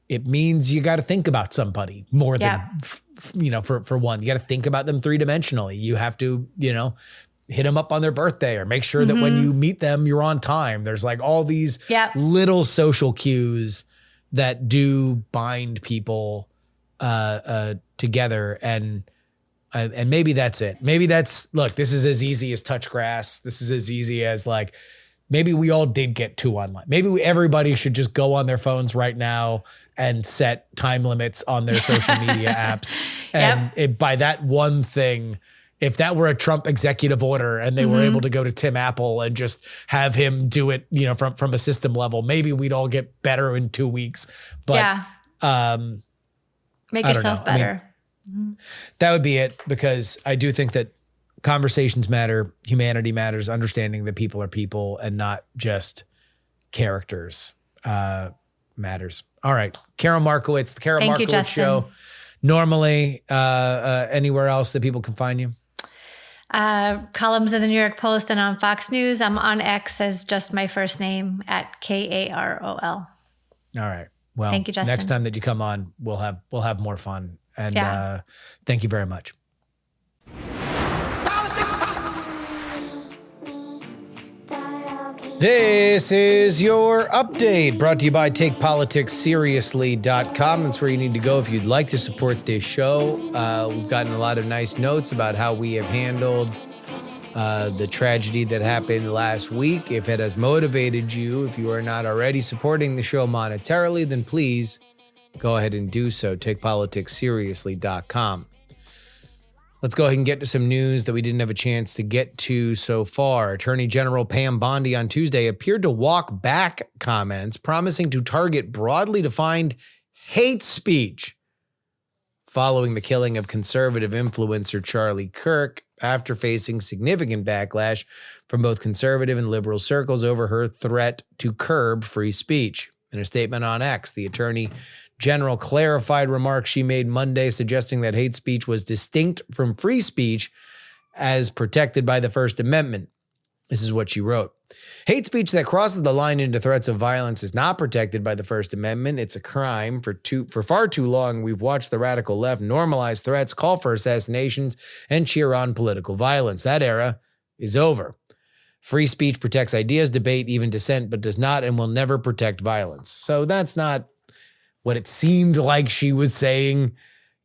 it means you got to think about somebody more than, for one. You got to think about them three-dimensionally. You have to, hit them up on their birthday or make sure that when you meet them, you're on time. There's like all these little social cues that do bind people together. And maybe that's it. Maybe look, this is as easy as touch grass. This is as easy as like, maybe we all did get too online. Maybe everybody should just go on their phones right now and set time limits on their social media apps. And by that one thing, if that were a Trump executive order and they were able to go to Tim Apple and just have him do it, from a system level, maybe we'd all get better in 2 weeks. But make yourself better. That would be it, because I do think that conversations matter, humanity matters, understanding that people are people and not just characters matters. All right. Karol Markowicz, the Karol Markowicz Show. Normally, anywhere else that people can find you? Columns in the New York Post and on Fox News. I'm on X as just my first name at Karol. All right. Well, thank you, Justin. Next time that you come on, we'll have more fun. And thank you very much. This is your update, brought to you by TakePoliticsSeriously.com. That's where you need to go if you'd like to support this show. We've gotten a lot of nice notes about how we have handled the tragedy that happened last week. If it has motivated you, if you are not already supporting the show monetarily, then please go ahead and do so. TakePoliticsSeriously.com. Let's go ahead and get to some news that we didn't have a chance to get to so far. Attorney General Pam Bondi on Tuesday appeared to walk back comments promising to target broadly defined hate speech following the killing of conservative influencer Charlie Kirk after facing significant backlash from both conservative and liberal circles over her threat to curb free speech. In a statement on X, the Attorney General clarified remarks she made Monday, suggesting that hate speech was distinct from free speech as protected by the First Amendment. This is what she wrote. Hate speech that crosses the line into threats of violence is not protected by the First Amendment. It's a crime. For far too long, we've watched the radical left normalize threats, call for assassinations, and cheer on political violence. That era is over. Free speech protects ideas, debate, even dissent, but does not and will never protect violence. So that's not what it seemed like she was saying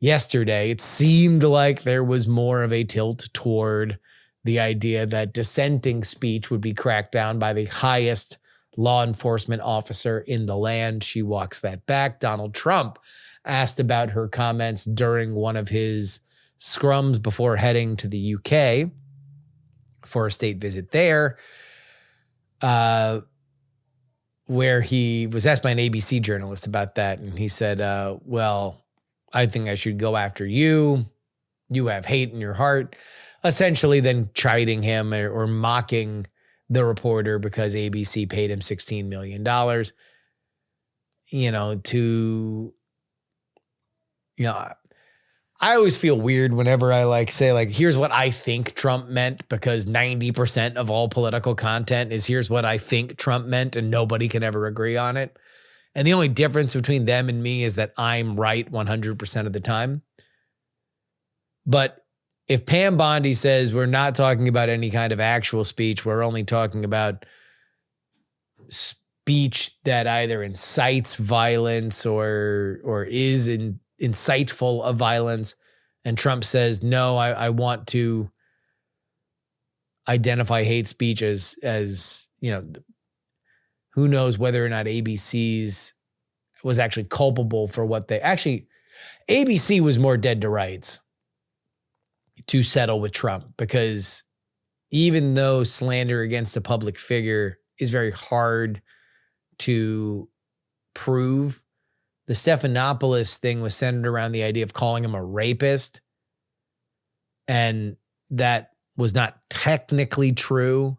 yesterday. It seemed like there was more of a tilt toward the idea that dissenting speech would be cracked down by the highest law enforcement officer in the land. She walks that back. Donald Trump asked about her comments during one of his scrums before heading to the UK for a state visit there, where he was asked by an ABC journalist about that. And he said, well, I think I should go after you. You have hate in your heart. Essentially then chiding him or mocking the reporter because ABC paid him $16 million, I always feel weird whenever I say here's what I think Trump meant, because 90% of all political content is here's what I think Trump meant and nobody can ever agree on it. And the only difference between them and me is that I'm right 100% of the time. But if Pam Bondi says we're not talking about any kind of actual speech, we're only talking about speech that either incites violence or is insightful of violence, and Trump says, no, I want to identify hate speech as who knows whether or not ABC's was actually culpable for what ABC was more dead to rights to settle with Trump, because even though slander against a public figure is very hard to prove, the Stephanopoulos thing was centered around the idea of calling him a rapist. And that was not technically true.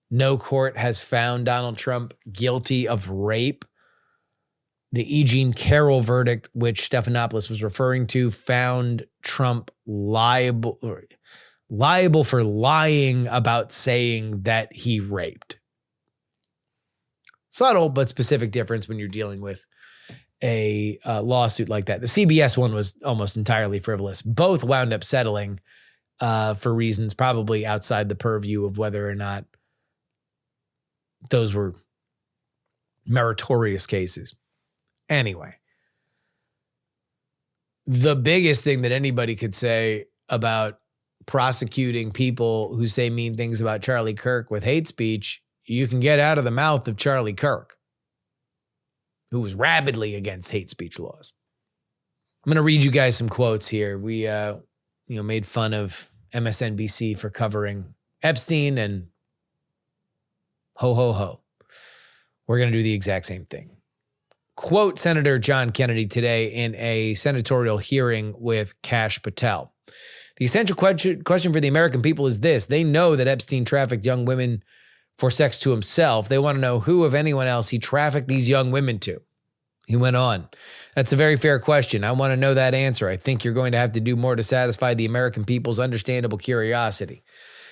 No court has found Donald Trump guilty of rape. The E. Jean Carroll verdict, which Stephanopoulos was referring to, found Trump liable for lying about saying that he raped. Subtle but specific difference when you're dealing with a lawsuit like that. The CBS one was almost entirely frivolous. Both wound up settling for reasons probably outside the purview of whether or not those were meritorious cases. Anyway, the biggest thing that anybody could say about prosecuting people who say mean things about Charlie Kirk with hate speech, you can get out of the mouth of Charlie Kirk, who was rabidly against hate speech laws. I'm going to read you guys some quotes here. We made fun of MSNBC for covering Epstein, and ho, ho, ho. We're going to do the exact same thing. Quote Senator John Kennedy today in a senatorial hearing with Kash Patel. The essential question for the American people is this. They know that Epstein trafficked young women for sex to himself. They want to know who, if anyone else, he trafficked these young women to. He went on. That's a very fair question. I want to know that answer. I think you're going to have to do more to satisfy the American people's understandable curiosity.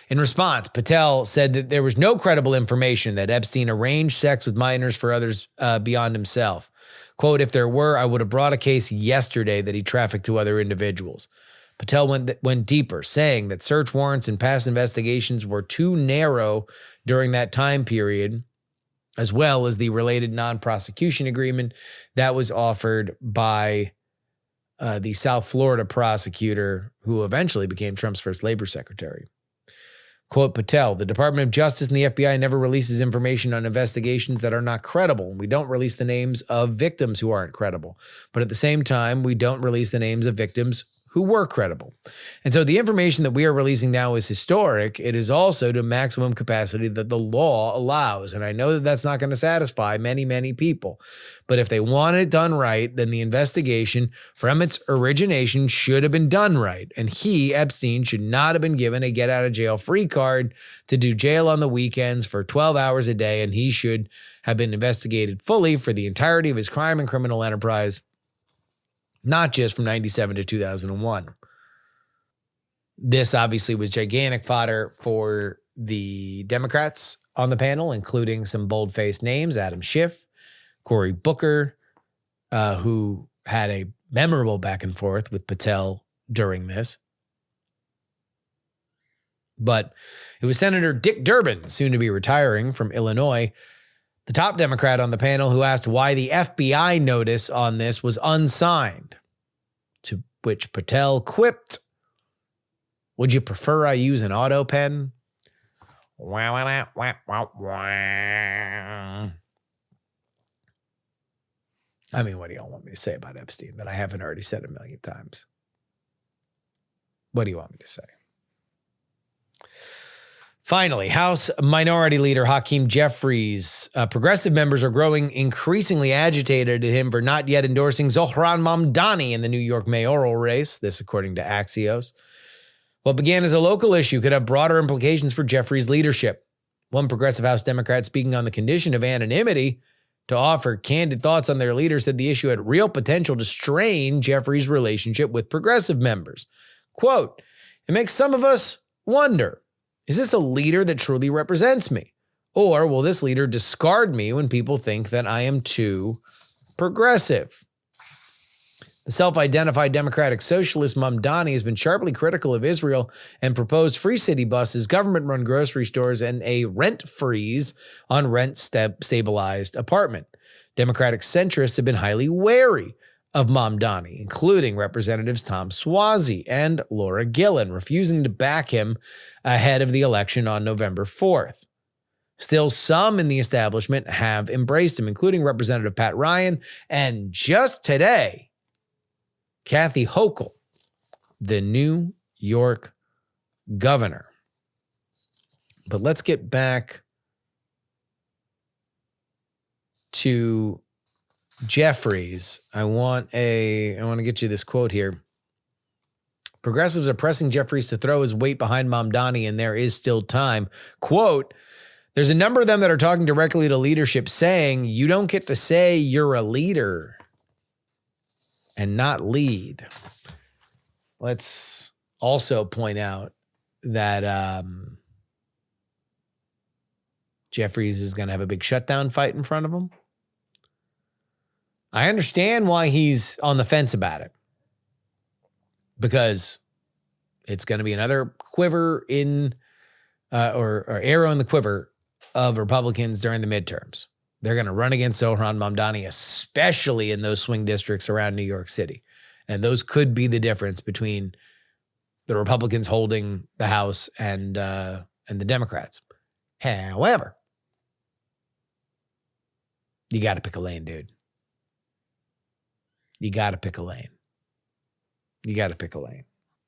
In response, Patel said that there was no credible information that Epstein arranged sex with minors for others beyond himself. Quote, if there were, I would have brought a case yesterday that he trafficked to other individuals. Patel went deeper, saying that search warrants and past investigations were too narrow during that time period, as well as the related non-prosecution agreement that was offered by the South Florida prosecutor who eventually became Trump's first labor secretary. Quote Patel, the Department of Justice and the FBI never releases information on investigations that are not credible. We don't release the names of victims who aren't credible. But at the same time, we don't release the names of victims who were credible. And so the information that we are releasing now is historic. It is also to maximum capacity that the law allows. And I know that that's not going to satisfy many, many people. But if they want it done right, then the investigation from its origination should have been done right. And he, Epstein, should not have been given a get out of jail free card to do jail on the weekends for 12 hours a day. And he should have been investigated fully for the entirety of his crime and criminal enterprise, not just from 97 to 2001. This obviously was gigantic fodder for the Democrats on the panel, including some bold-faced names, Adam Schiff, Cory Booker, who had a memorable back and forth with Patel during this. But it was Senator Dick Durbin, soon to be retiring from Illinois, the top Democrat on the panel, who asked why the FBI notice on this was unsigned, to which Patel quipped, "Would you prefer I use an auto pen?" I mean, what do y'all want me to say about Epstein that I haven't already said a million times? What do you want me to say? Finally, House Minority Leader Hakeem Jeffries. Progressive members are growing increasingly agitated at him for not yet endorsing Zohran Mamdani in the New York mayoral race. This, according to Axios. What began as a local issue could have broader implications for Jeffries' leadership. One progressive House Democrat, speaking on the condition of anonymity to offer candid thoughts on their leader, said the issue had real potential to strain Jeffries' relationship with progressive members. Quote, "It makes some of us wonder, is this a leader that truly represents me? Or will this leader discard me when people think that I am too progressive?" The self-identified Democratic Socialist Mamdani has been sharply critical of Israel and proposed free city buses, government-run grocery stores, and a rent freeze on rent-stabilized apartment. Democratic centrists have been highly wary of Mamdani, including Representatives Tom Suozzi and Laura Gillen, refusing to back him ahead of the election on November 4th. Still, some in the establishment have embraced him, including Representative Pat Ryan, and just today, Kathy Hochul, the New York governor. But let's get back to Jeffries. I want to get you this quote here. Progressives are pressing Jeffries to throw his weight behind Mamdani, and there is still time. Quote, "There's a number of them that are talking directly to leadership saying, you don't get to say you're a leader and not lead." Let's also point out that Jeffries is going to have a big shutdown fight in front of him. I understand why he's on the fence about it, because it's going to be another quiver in or arrow in the quiver of Republicans during the midterms. They're going to run against Zohran Mamdani, especially in those swing districts around New York City. And those could be the difference between the Republicans holding the House and the Democrats. However, you got to pick a lane, dude. You got to pick a lane. You got to pick a lane.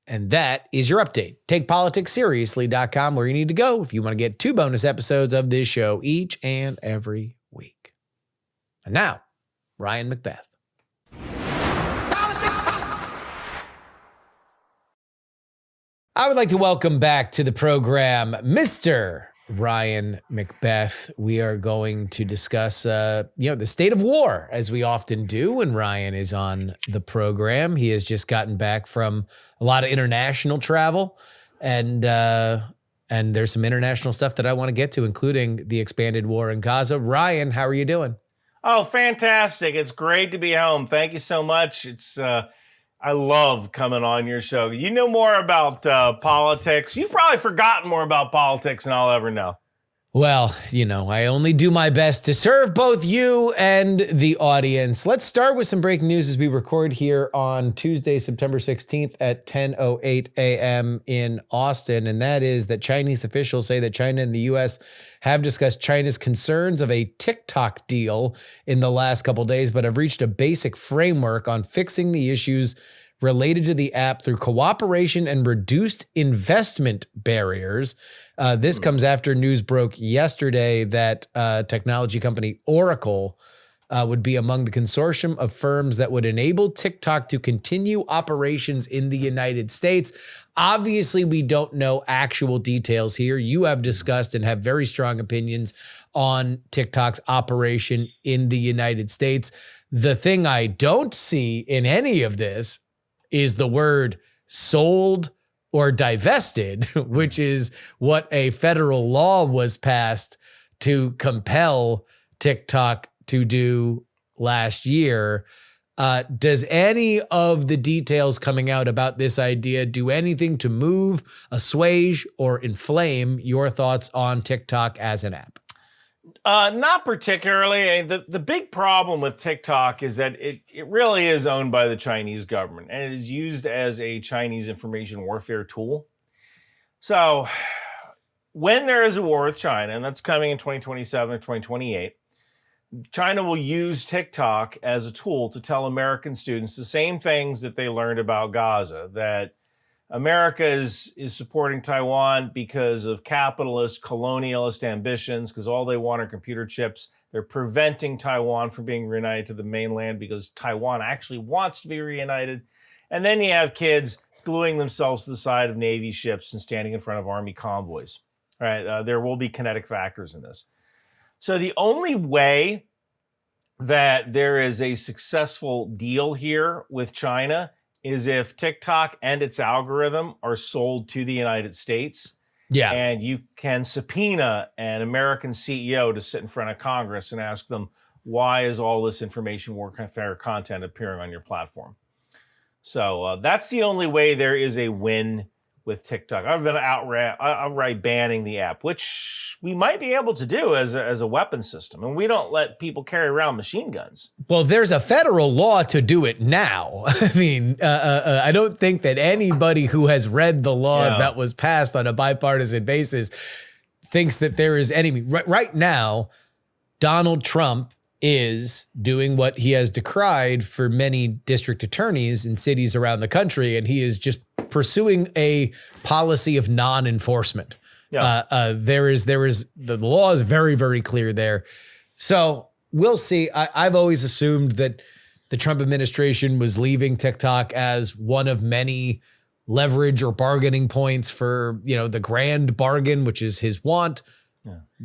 And that is your update. TakePoliticsSeriously.com, where you need to go if you want to get 2 bonus episodes of this show each and every week. And now, Ryan McBeth. I would like to welcome back to the program Mr. Ryan McBeth. We are going to discuss, the state of war, as we often do when Ryan is on the program. He has just gotten back from a lot of international travel, and there's some international stuff that I want to get to, including the expanded war in Gaza. Ryan, how are you doing? Oh, fantastic. It's great to be home. Thank you so much. I love coming on your show. You know more about politics. You've probably forgotten more about politics than I'll ever know. Well, I only do my best to serve both you and the audience. Let's start with some breaking news as we record here on Tuesday, September 16th at 10:08 a.m. in Austin. And that is that Chinese officials say that China and the U.S. have discussed China's concerns of a TikTok deal in the last couple of days, but have reached a basic framework on fixing the issues related to the app through cooperation and reduced investment barriers. This comes after news broke yesterday that technology company Oracle would be among the consortium of firms that would enable TikTok to continue operations in the United States. Obviously, we don't know actual details here. You have discussed and have very strong opinions on TikTok's operation in the United States. The thing I don't see in any of this is the word sold or divested, which is what a federal law was passed to compel TikTok to do last year. Does any of the details coming out about this idea do anything to move, assuage, or inflame your thoughts on TikTok as an app? Not particularly. The big problem with TikTok is that it really is owned by the Chinese government, and it is used as a Chinese information warfare tool. So when there is a war with China, and that's coming in 2027 or 2028, China will use TikTok as a tool to tell American students the same things that they learned about Gaza, that America is supporting Taiwan because of capitalist, colonialist ambitions, because all they want are computer chips. They're preventing Taiwan from being reunited to the mainland because Taiwan actually wants to be reunited. And then you have kids gluing themselves to the side of Navy ships and standing in front of Army convoys. Right? There will be kinetic factors in this. So the only way that there is a successful deal here with China is if TikTok and its algorithm are sold to the United States. Yeah. And you can subpoena an American CEO to sit in front of Congress and ask them, why is all this information warfare content appearing on your platform? So that's the only way there is a win with TikTok, other than outright banning the app, which we might be able to do as a weapon system. And we don't let people carry around machine guns. Well, there's a federal law to do it now. I mean, I don't think that anybody who has read the law that was passed on a bipartisan basis thinks that there is any. Right now, Donald Trump is doing what he has decried for many district attorneys in cities around the country, and he is just pursuing a policy of non-enforcement. There is the law is very, very clear there. So we'll see. I've always assumed that the Trump administration was leaving TikTok as one of many leverage or bargaining points for, the grand bargain, which is his want.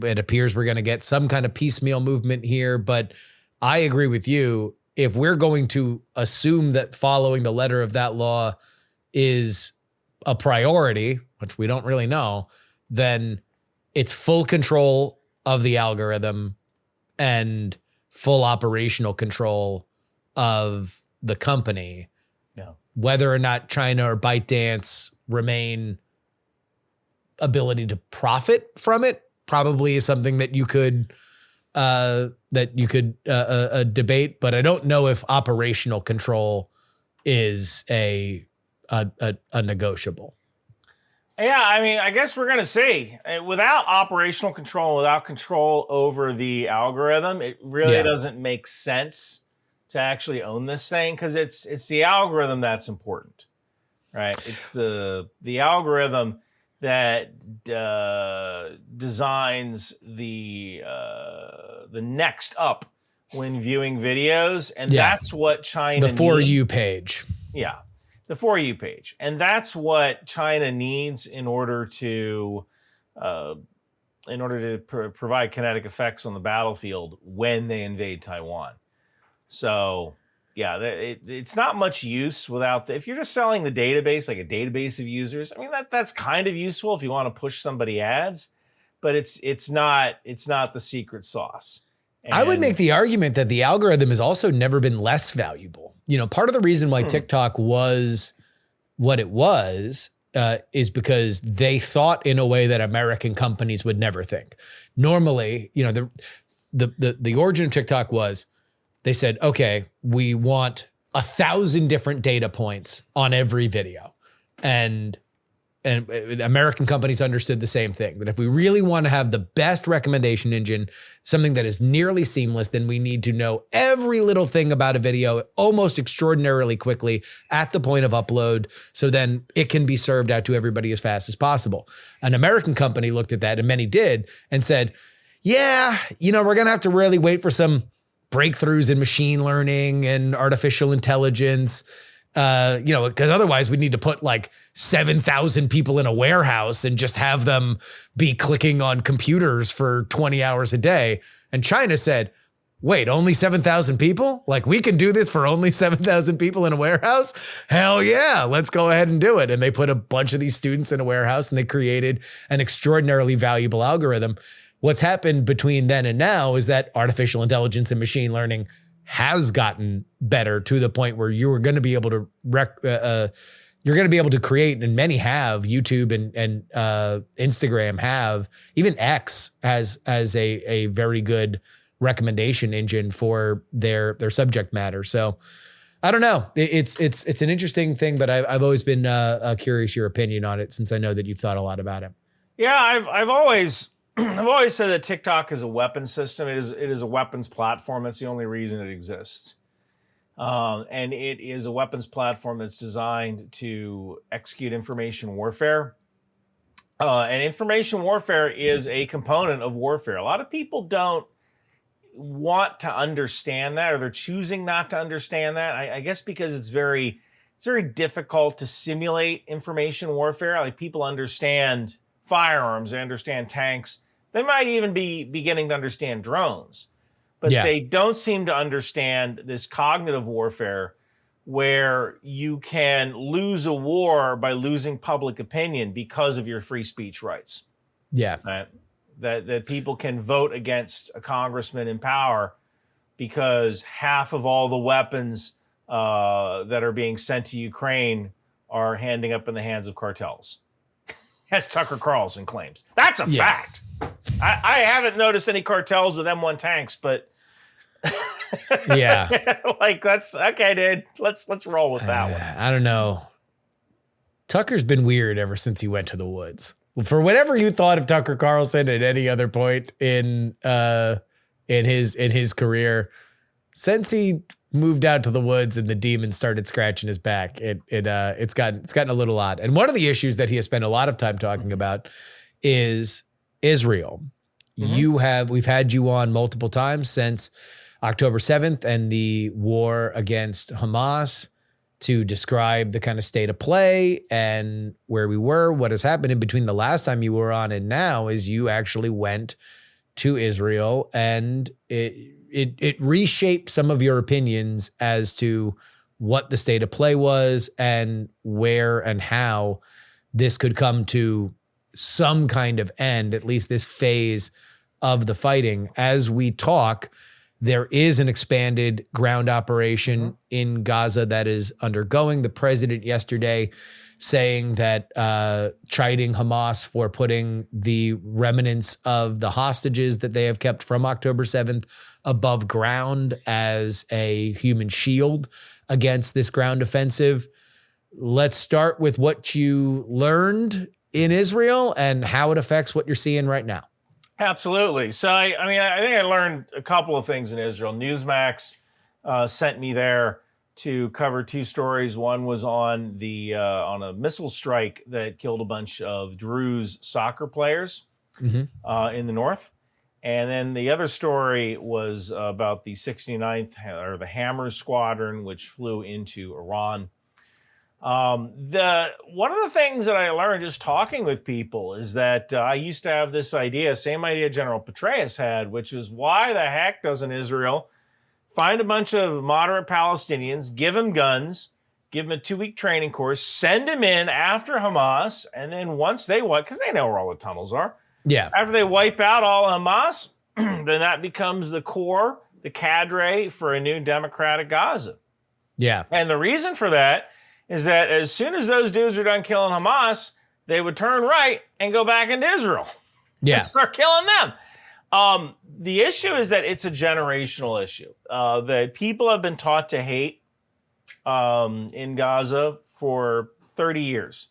It appears we're going to get some kind of piecemeal movement here, but I agree with you. If we're going to assume that following the letter of that law is a priority, which we don't really know, then it's full control of the algorithm and full operational control of the company. Yeah. Whether or not China or ByteDance remain ability to profit from it probably is something that you could debate, but I don't know if operational control is a negotiable. Yeah, I mean, I guess we're going to see. Without operational control, without control over the algorithm, it really doesn't make sense to actually own this thing, because it's the algorithm that's important, right? It's the algorithm that designs the next up when viewing videos, and that's what China needs. The For You page. Yeah, the For You page, and that's what China needs in order to provide kinetic effects on the battlefield when they invade Taiwan. So. Yeah, it's not much use without if you're just selling the database, like a database of users. I mean, that's kind of useful if you want to push somebody ads, but it's not the secret sauce. And I would make the argument that the algorithm has also never been less valuable. Part of the reason why TikTok was what it was is because they thought in a way that American companies would never think. Normally, the origin of TikTok was, they said, okay, we want 1,000 different data points on every video. And and American companies understood the same thing, that if we really want to have the best recommendation engine, something that is nearly seamless, then we need to know every little thing about a video almost extraordinarily quickly at the point of upload, so then it can be served out to everybody as fast as possible. An American company looked at that, and many did, and said, yeah, we're going to have to really wait for some breakthroughs in machine learning and artificial intelligence, because otherwise we need to put like 7,000 people in a warehouse and just have them be clicking on computers for 20 hours a day. And China said, wait, only 7,000 people? Like, we can do this for only 7,000 people in a warehouse? Hell yeah, let's go ahead and do it. And they put a bunch of these students in a warehouse and they created an extraordinarily valuable algorithm. What's happened between then and now is that artificial intelligence and machine learning has gotten better to the point where you're going to be able to create, and many have. YouTube and Instagram have, even X has a very good recommendation engine for their subject matter. So I don't know. It's an interesting thing, but I've always been curious your opinion on it, since I know that you've thought a lot about it. Yeah, I've always said that TikTok is a weapons system. It is a weapons platform. That's the only reason it exists. And it is a weapons platform that's designed to execute information warfare. And information warfare is a component of warfare. A lot of people don't want to understand that, or they're choosing not to understand that. I guess because it's very difficult to simulate information warfare. Like, people understand firearms, they understand tanks. They might even be beginning to understand drones, but they don't seem to understand this cognitive warfare, where you can lose a war by losing public opinion because of your free speech rights. Yeah. Right? That people can vote against a congressman in power because half of all the weapons that are being sent to Ukraine are ending up in the hands of cartels. As Tucker Carlson claims. That's a fact. I haven't noticed any cartels with M1 tanks, but yeah, like, that's okay, dude. Let's roll with that one. I don't know. Tucker's been weird ever since he went to the woods. For whatever you thought of Tucker Carlson at any other point in his career, since he moved out to the woods and the demon started scratching his back, it's gotten a little odd. And one of the issues that he has spent a lot of time talking about is Israel. Mm-hmm. We've had you on multiple times since October 7th and the war against Hamas to describe the kind of state of play and where we were. What has happened in between the last time you were on and now is you actually went to Israel, and it reshaped some of your opinions as to what the state of play was and where and how this could come to some kind of end, at least this phase of the fighting. As we talk, there is an expanded ground operation in Gaza that is undergoing. The president yesterday saying that, chiding Hamas for putting the remnants of the hostages that they have kept from October 7th above ground as a human shield against this ground offensive. Let's start with what you learned in Israel and how it affects what you're seeing right now. Absolutely. So, I think I learned a couple of things in Israel. Newsmax sent me there to cover two stories. One was on a missile strike that killed a bunch of Druze soccer players in the north. And then the other story was about the 69th, or the Hammer Squadron, which flew into Iran. One of the things that I learned just talking with people is that I used to have this idea, same idea General Petraeus had, which is, why the heck doesn't Israel find a bunch of moderate Palestinians, give them guns, give them a 2-week training course, send them in after Hamas, and then once they wipe, because they know where all the tunnels are. Yeah. After they wipe out all Hamas, then that becomes the core, the cadre for a new democratic Gaza. Yeah. And the reason for that is that as soon as those dudes are done killing Hamas, they would turn right and go back into Israel. Yeah. And start killing them. The issue is that it's a generational issue. That people have been taught to hate in Gaza for 30 years.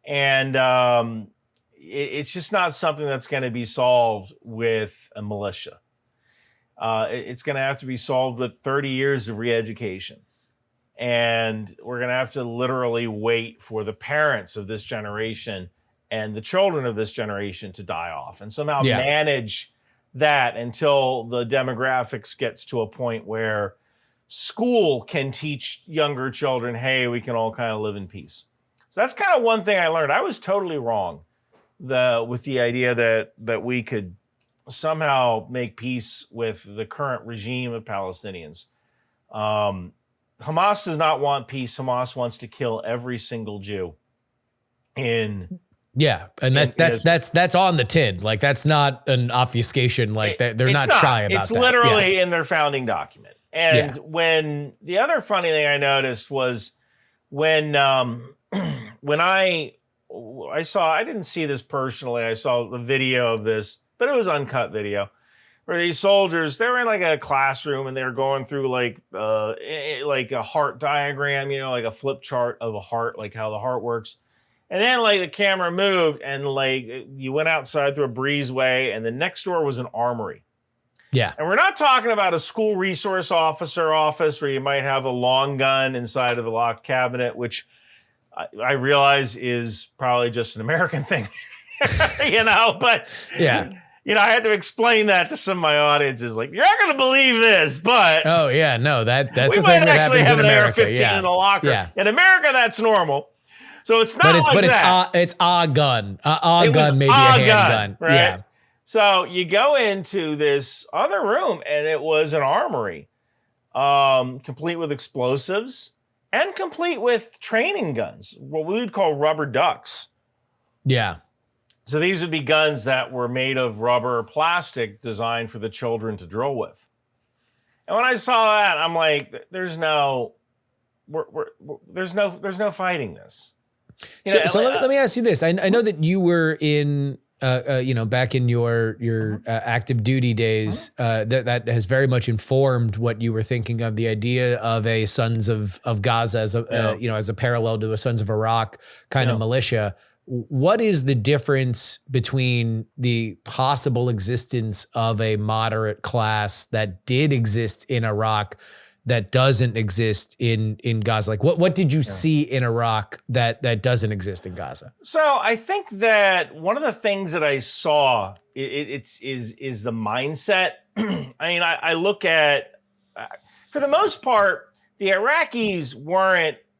And it's just not something that's going to be solved with a militia. It's going to have to be solved with 30 years of re-education. And we're going to have to literally wait for the parents of this generation and the children of this generation to die off and somehow manage that until the demographics gets to a point where school can teach younger children, hey, we can all kind of live in peace. So that's kind of one thing I learned. I was totally wrong with the idea that we could somehow make peace with the current regime of Palestinians. Hamas does not want peace. Hamas wants to kill every single Jew in. Yeah, and that's on the tin. Like, that's not an obfuscation. Like, they're not shy about that. It's literally in their founding document. And when the other funny thing I noticed was when I saw, I didn't see this personally. I saw the video of this, but it was uncut video where these soldiers, they were in like a classroom and they were going through like a heart diagram, you know, like a flip chart of a heart, like how the heart works. And then like the camera moved and like you went outside through a breezeway and the next door was an armory. Yeah. And we're not talking about a school resource officer office where you might have a long gun inside of a locked cabinet, which I realize is probably just an American thing, you know, but you know, I had to explain that to some of my audiences. Like, you're not going to believe this, but oh yeah, no, that's we a thing might that actually happens have in an America. AR-15 in a locker. Yeah. In America, that's normal. So it's not but that. It's a gun. A gun, maybe a handgun. Right? Yeah. So you go into this other room, and it was an armory, complete with explosives and complete with training guns, what we would call rubber ducks. Yeah. So these would be guns that were made of rubber or plastic designed for the children to drill with. And when I saw that, I'm like, there's no fighting this. So let me ask you this. I know that you were in, back in your active duty days, that has very much informed what you were thinking of the idea of a Sons of Gaza as as a parallel to a Sons of Iraq kind of militia. What is the difference between the possible existence of a moderate class that did exist in Iraq that doesn't exist in Gaza? Like, what did you see in Iraq that doesn't exist in Gaza? So I think that one of the things that I saw is the mindset. I mean, I look at, for the most part, the Iraqis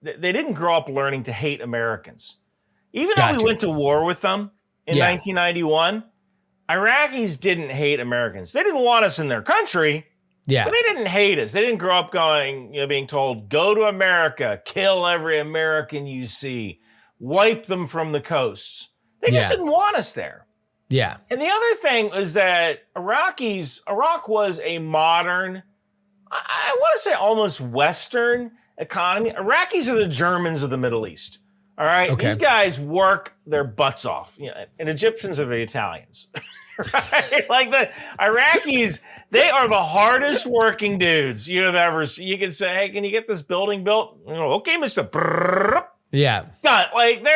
they didn't grow up learning to hate Americans. Even though we went to war with them in 1991, Iraqis didn't hate Americans. They didn't want us in their country. Yeah. But they didn't hate us. They didn't grow up being told, go to America, kill every American you see, wipe them from the coasts. They just didn't want us there. Yeah. And the other thing is that Iraq was a modern, I want to say almost Western economy. Iraqis are the Germans of the Middle East. All right. Okay. These guys work their butts off. And Egyptians are the Italians. Right? Like the Iraqis, they are the hardest working dudes you have ever seen. You can say, hey, can you get this building built? Okay, Mr. Yeah. Done. Like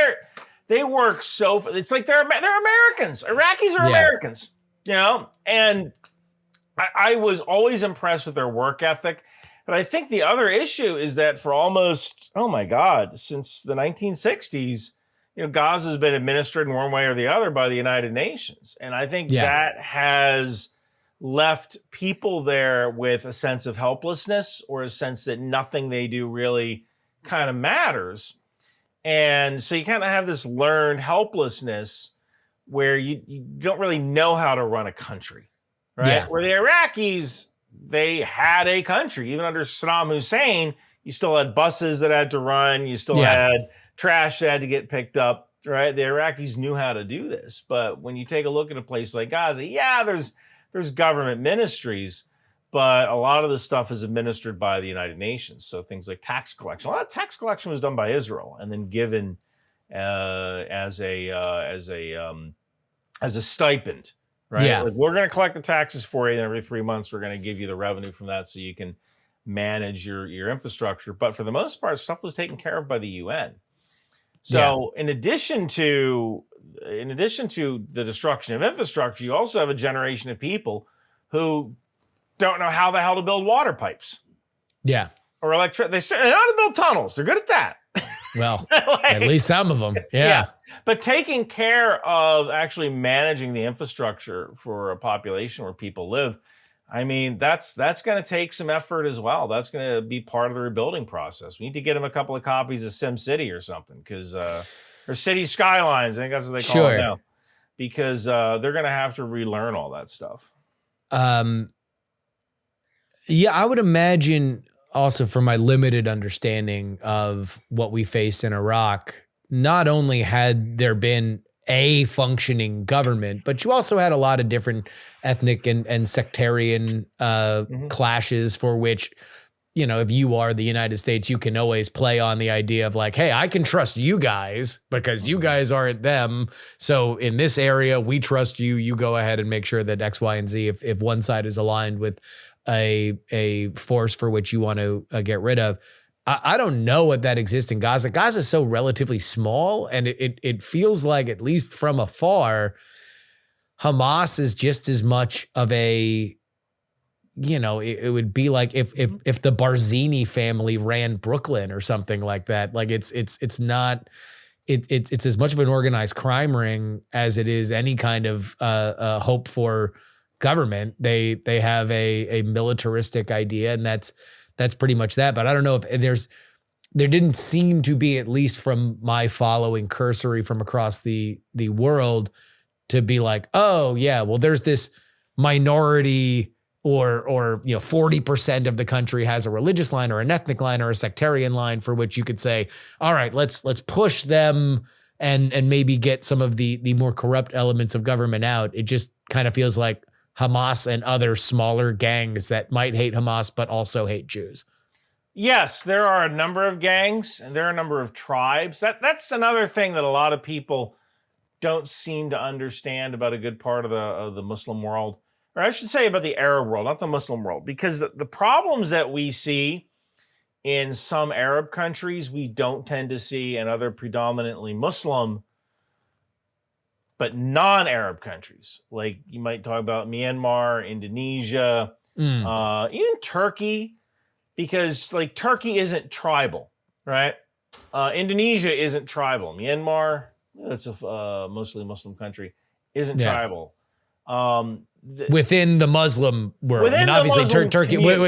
they work so, it's like they're Americans. Iraqis are Americans, and I was always impressed with their work ethic. But I think the other issue is that for almost, since the 1960s, Gaza has been administered in one way or the other by the United Nations. And I think that has left people there with a sense of helplessness or a sense that nothing they do really kind of matters. And so you kind of have this learned helplessness where you don't really know how to run a country, right? Yeah. Where the Iraqis, they had a country. Even under Saddam Hussein, you still had buses that had to run. You still had trash that had to get picked up, right? The Iraqis knew how to do this. But when you take a look at a place like Gaza, there's government ministries, but a lot of the stuff is administered by the United Nations. So things like tax collection. A lot of tax collection was done by Israel and then given as a stipend. Right? Yeah. Like, we're going to collect the taxes for you, and every 3 months we're going to give you the revenue from that so you can manage your infrastructure. But for the most part, stuff was taken care of by the UN. So in addition to the destruction of infrastructure, you also have a generation of people who don't know how the hell to build water pipes. Yeah. Or electric. They know how to build tunnels. They're good at that. Well, at least some of them. Yeah. But taking care of actually managing the infrastructure for a population where people live, I mean, that's going to take some effort as well. That's going to be part of the rebuilding process. We need to get them a couple of copies of SimCity or something, because or City Skylines, I think that's what they call it now, because they're going to have to relearn all that stuff. Yeah, I would imagine also, from my limited understanding of what we faced in Iraq, not only had there been a functioning government, but you also had a lot of different ethnic and sectarian clashes for which, you know, if you are the United States, you can always play on the idea of like, hey, I can trust you guys because you guys aren't them. So in this area, we trust you. You go ahead and make sure that X, Y, and Z, if one side is aligned with a force for which you want to get rid of. I don't know what that exists in Gaza. Gaza is so relatively small, and it feels like, at least from afar, Hamas is just as much of a, you know, it would be like if the Barzini family ran Brooklyn or something like that. Like it's not, it's as much of an organized crime ring as it is any kind of hope for government. They have a militaristic idea, and that's pretty much that. But I don't know if there didn't seem to be, at least from my following cursory from across the world, to be like, oh yeah, well, there's this minority or 40% of the country has a religious line or an ethnic line or a sectarian line for which you could say, all right, let's push them and maybe get some of the more corrupt elements of government out. It just kind of feels like Hamas and other smaller gangs that might hate Hamas but also hate Jews. Yes, there are a number of gangs and there are a number of tribes. That's another thing that a lot of people don't seem to understand about a good part of the Muslim world, or I should say about the Arab world, not the Muslim world, because the problems that we see in some Arab countries, we don't tend to see in other predominantly Muslim but non-Arab countries. Like you might talk about Myanmar, Indonesia, even Turkey, because like Turkey isn't tribal, right? Indonesia isn't tribal. Myanmar, it's a mostly Muslim country, isn't tribal. Within the Muslim world. I mean, obviously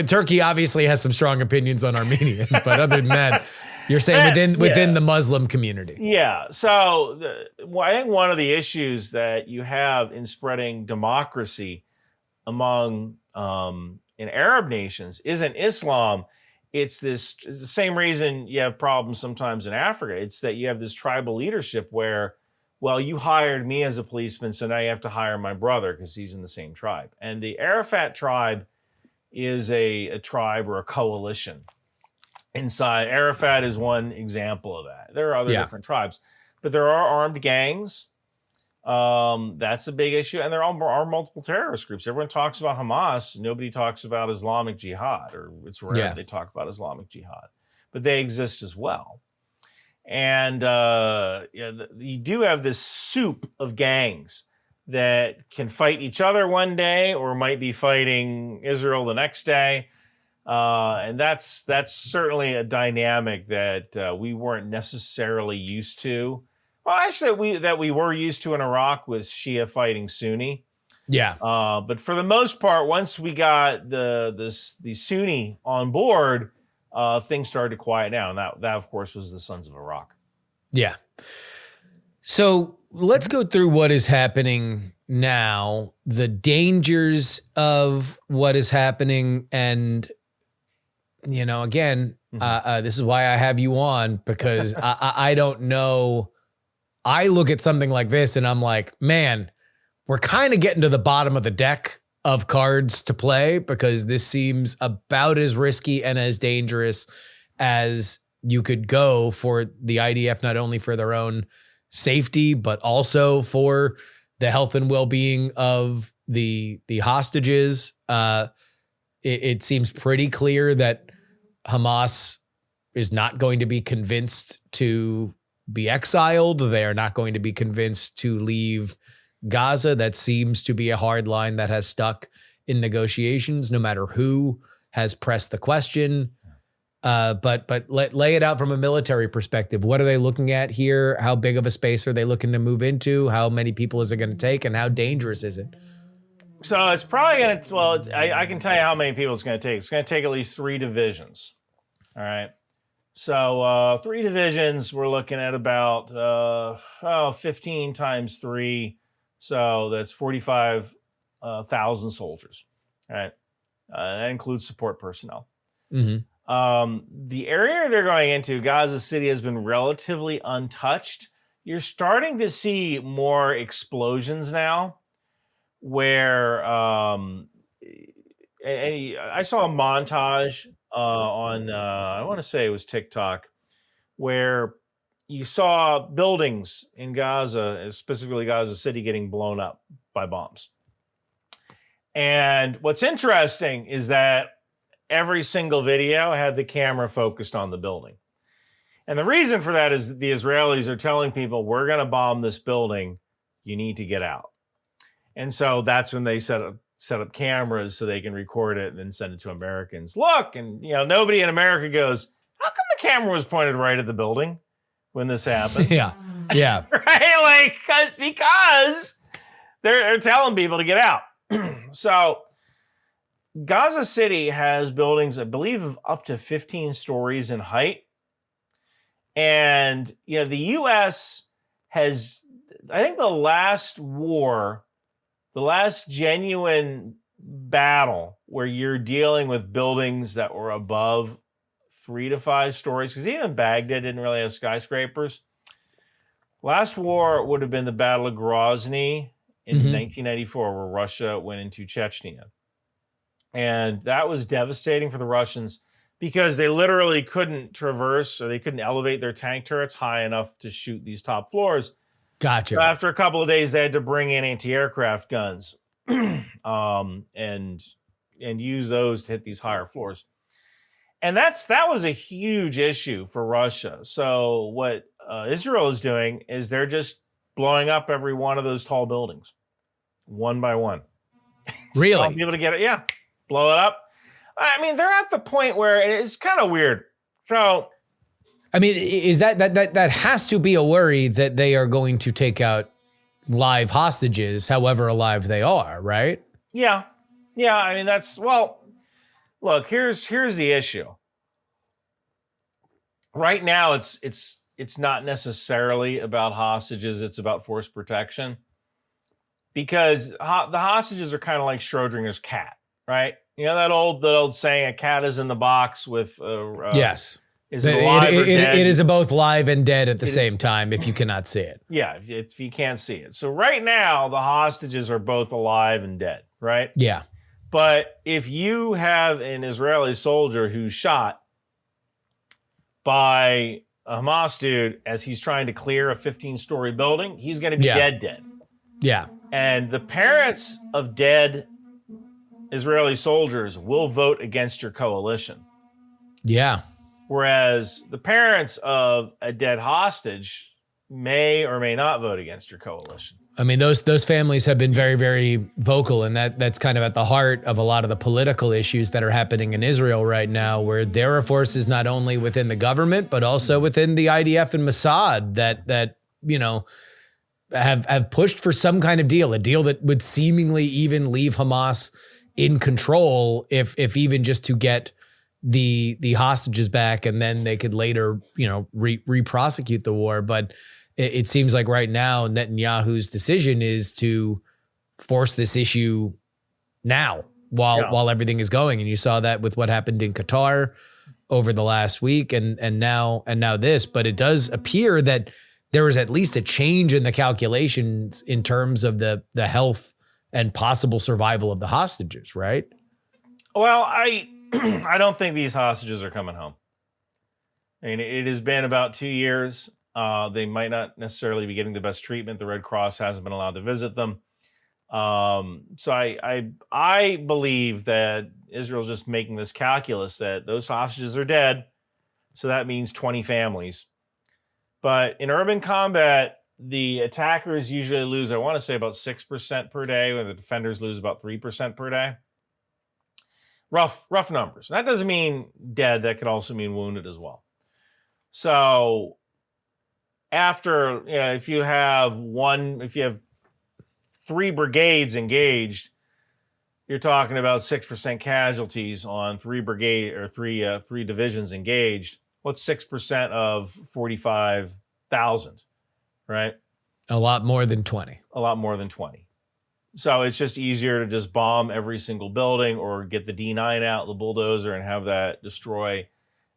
Turkey obviously has some strong opinions on Armenians, but other than that, you're saying within the Muslim community. Yeah. So I think one of the issues that you have in spreading democracy among in Arab nations isn't Islam. It's the same reason you have problems sometimes in Africa. It's that you have this tribal leadership where, well, you hired me as a policeman, so now you have to hire my brother because he's in the same tribe. And the Arafat tribe is a tribe or a coalition. Inside, Arafat is one example of that. There are other different tribes, but there are armed gangs. That's a big issue. And there are multiple terrorist groups. Everyone talks about Hamas. Nobody talks about Islamic Jihad, or it's rare that they talk about Islamic Jihad, but they exist as well. And you do have this soup of gangs that can fight each other one day or might be fighting Israel the next day. And that's certainly a dynamic that we weren't necessarily used to. Well, actually, we were used to in Iraq with Shia fighting Sunni. Yeah. But for the most part, once we got the Sunni on board, things started to quiet down. That of course was the Sons of Iraq. Yeah. So let's go through what is happening now, the dangers of what is happening, and again, this is why I have you on, because I don't know. I look at something like this and I'm like, man, we're kind of getting to the bottom of the deck of cards to play, because this seems about as risky and as dangerous as you could go for the IDF, not only for their own safety, but also for the health and well-being of the hostages. It seems pretty clear that Hamas is not going to be convinced to be exiled. They are not going to be convinced to leave Gaza. That seems to be a hard line that has stuck in negotiations, no matter who has pressed the question. But lay it out from a military perspective. What are they looking at here? How big of a space are they looking to move into? How many people is it going to take? And how dangerous is it? So it's probably going to, well, I can tell you how many people it's going to take. It's going to take at least 3 divisions. All right. So 3 divisions, we're looking at about 15 times 3. So that's 45,000 soldiers. All right. That includes support personnel. Mm-hmm. The area they're going into, Gaza City, has been relatively untouched. You're starting to see more explosions now where I saw a montage on, I want to say it was TikTok, where you saw buildings in Gaza, specifically Gaza City, getting blown up by bombs. And what's interesting is that every single video had the camera focused on the building. And the reason for that is the Israelis are telling people, we're going to bomb this building. You need to get out. And so that's when they set up cameras so they can record it and then send it to Americans. Look, and nobody in America goes, how come the camera was pointed right at the building when this happened? Yeah. Right? Because they're telling people to get out. So Gaza City has buildings, I believe, of up to 15 stories in height. And, the U.S. has, I think the last genuine battle where you're dealing with buildings that were above 3 to 5 stories, because even Baghdad didn't really have skyscrapers. Last war would have been the Battle of Grozny in 1994, where Russia went into Chechnya. And that was devastating for the Russians because they literally couldn't traverse, or they couldn't elevate their tank turrets high enough to shoot these top floors. Gotcha. So after a couple of days, they had to bring in anti-aircraft guns and use those to hit these higher floors. And that was a huge issue for Russia. So what Israel is doing is they're just blowing up every one of those tall buildings, one by one. Really? People to get it, yeah. Blow it up. I mean, they're at the point where it's kind of weird. So, I mean, is that has to be a worry that they are going to take out live hostages, however alive they are, right? Yeah. I mean, look, here's the issue. Right now, it's not necessarily about hostages. It's about force protection, because the hostages are kind of like Schrodinger's cat, right? That old saying, a cat is in the box with yes. Is it alive or dead? It is both live and dead at the same time if you cannot see it. Yeah, if you can't see it. So right now, the hostages are both alive and dead, right? Yeah. But if you have an Israeli soldier who's shot by a Hamas dude as he's trying to clear a 15-story building, he's going to be dead. Yeah. And the parents of dead Israeli soldiers will vote against your coalition. Yeah. Whereas the parents of a dead hostage may or may not vote against your coalition. I mean, those families have been very, very vocal, and that's kind of at the heart of a lot of the political issues that are happening in Israel right now, where there are forces not only within the government, but also within the IDF and Mossad that have pushed for some kind of deal, a deal that would seemingly even leave Hamas in control, if even just to get the hostages back, and then they could later, re-prosecute the war. But it seems like right now Netanyahu's decision is to force this issue now while everything is going. And you saw that with what happened in Qatar over the last week and now this. But it does appear that there is at least a change in the calculations in terms of the health and possible survival of the hostages, right? Well, I don't think these hostages are coming home. I mean, it has been about 2 years. They might not necessarily be getting the best treatment. The Red Cross hasn't been allowed to visit them. So I believe that Israel's just making this calculus that those hostages are dead. So that means 20 families. But in urban combat, the attackers usually lose, I want to say, about 6% per day, when the defenders lose about 3% per day. Rough numbers. That doesn't mean dead. That could also mean wounded as well. So after, if you have 3 brigades engaged, you're talking about 6% casualties on 3 divisions engaged. What's 6% of 45,000, right? A lot more than 20. A lot more than 20. So it's just easier to just bomb every single building, or get the D9 out, the bulldozer, and have that destroy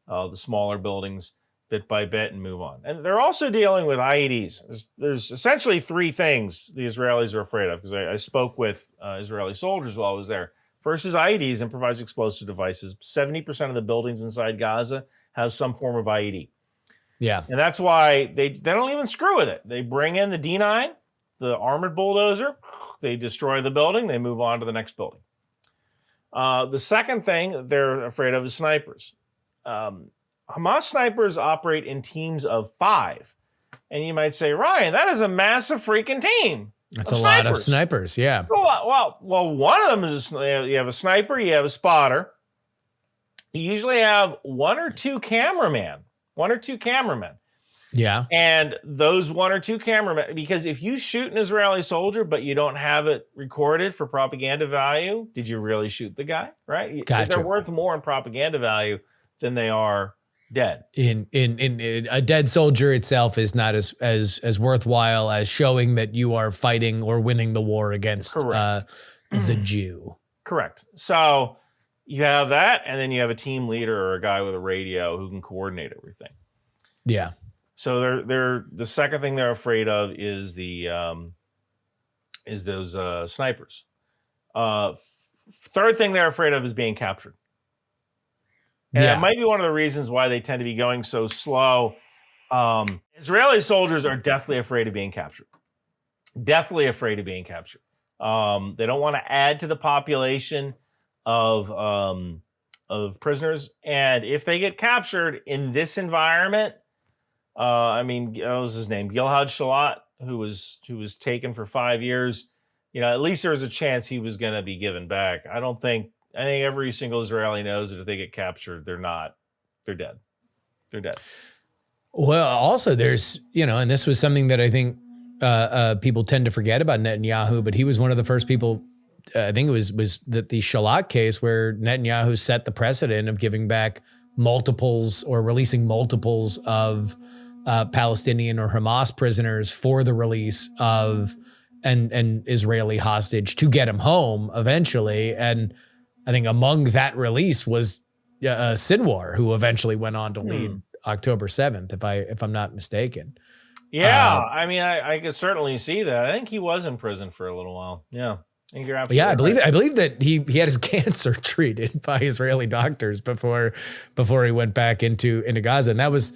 the smaller buildings bit by bit and move on. And they're also dealing with IEDs. There's essentially 3 things the Israelis are afraid of, because I spoke with Israeli soldiers while I was there. First is IEDs, improvised explosive devices. 70% of the buildings inside Gaza have some form of IED. Yeah. And that's why they don't even screw with it. They bring in the D9, the armored bulldozer, they destroy the building, they move on to the next building. The second thing they're afraid of is snipers. Hamas snipers operate in teams of 5. And you might say, Ryan, that is a massive freaking team. That's a lot of snipers, yeah. Well, one of them is you have a sniper, you have a spotter. You usually have 1 or 2 cameramen. Yeah. And those 1 or 2 cameramen, because if you shoot an Israeli soldier, but you don't have it recorded for propaganda value, did you really shoot the guy? Right? Gotcha. They're worth more in propaganda value than they are dead. In a dead soldier itself is not as worthwhile as showing that you are fighting or winning the war against the Jew. Correct. So you have that, and then you have a team leader or a guy with a radio who can coordinate everything. Yeah. So they're the second thing they're afraid of is those snipers. Third thing they're afraid of is being captured. And it might be one of the reasons why they tend to be going so slow. Israeli soldiers are deathly afraid of being captured. Deathly afraid of being captured. They don't want to add to the population of prisoners. And if they get captured in this environment, what was his name? Gilad Shalit, who was taken for 5 years. At least there was a chance he was going to be given back. I think every single Israeli knows that if they get captured, they're dead. They're dead. Well, also there's, and this was something that I think people tend to forget about Netanyahu, but he was one of the first people, I think it was the Shalit case, where Netanyahu set the precedent of giving back multiples or releasing multiples of Palestinian or Hamas prisoners for the release of an Israeli hostage to get him home eventually. And I think among that release was Sinwar, who eventually went on to lead October 7th, if I'm not mistaken. Yeah, I could certainly see that. I think he was in prison for a little while. Yeah, I think you're absolutely right. I believe that he had his cancer treated by Israeli doctors before he went back into Gaza, and that was,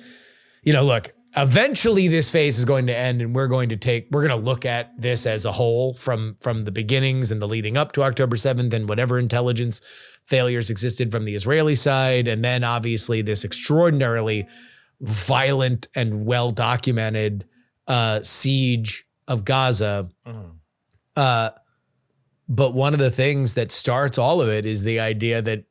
look. Eventually, this phase is going to end, and we're going to look at this as a whole from the beginnings and the leading up to October 7th, and whatever intelligence failures existed from the Israeli side, and then obviously this extraordinarily violent and well documented siege of Gaza. But one of the things that starts all of it is the idea that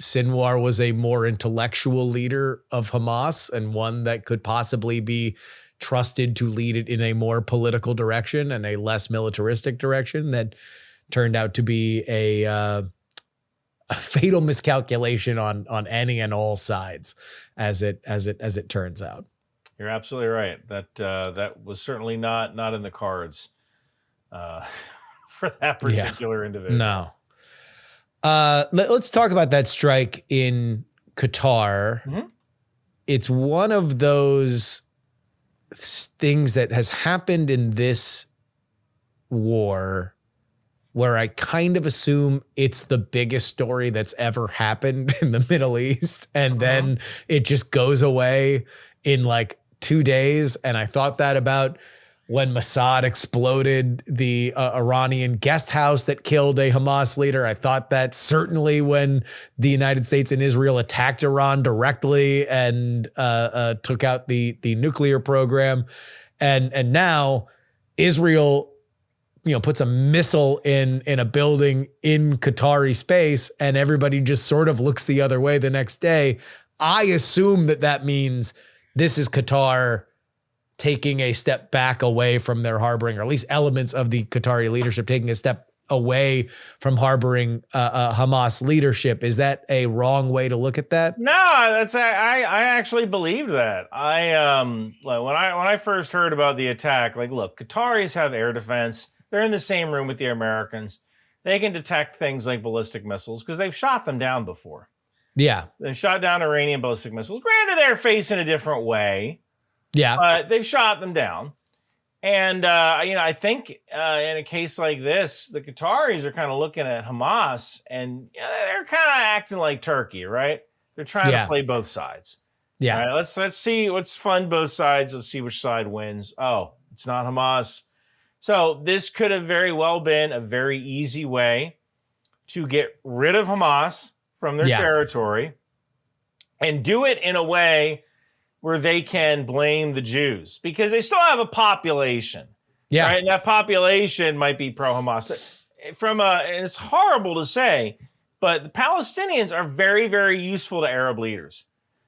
Sinwar was a more intellectual leader of Hamas, and one that could possibly be trusted to lead it in a more political direction and a less militaristic direction. That turned out to be a fatal miscalculation on any and all sides, as it turns out. You're absolutely right. That was certainly not in the cards for that particular individual. No. Let's talk about that strike in Qatar. Mm-hmm. It's one of those things that has happened in this war where I kind of assume it's the biggest story that's ever happened in the Middle East. And then it just goes away in like 2 days. And I thought that about when Mossad exploded the Iranian guest house that killed a Hamas leader. I thought that certainly when the United States and Israel attacked Iran directly and took out the nuclear program. And now Israel, puts a missile in a building in Qatari space, and everybody just sort of looks the other way the next day. I assume that means this is Qatar taking a step back away from their harboring, or at least elements of the Qatari leadership taking a step away from harboring Hamas leadership. Is that a wrong way to look at that? No, I actually believe that. When I first heard about the attack, look, Qataris have air defense. They're in the same room with the Americans. They can detect things like ballistic missiles because they've shot them down before. Yeah. They've shot down Iranian ballistic missiles. Granted, they're facing a different way. Yeah. But they've shot them down. And, I think in a case like this, the Qataris are kind of looking at Hamas and they're kind of acting like Turkey, right? They're trying to play both sides. Yeah. All right, let's see. Let's fund both sides. Let's see which side wins. Oh, it's not Hamas. So this could have very well been a very easy way to get rid of Hamas from their territory and do it in a way where they can blame the Jews because they still have a population. Yeah. Right? And that population might be pro-Hamas. And it's horrible to say, but the Palestinians are very, very useful to Arab leaders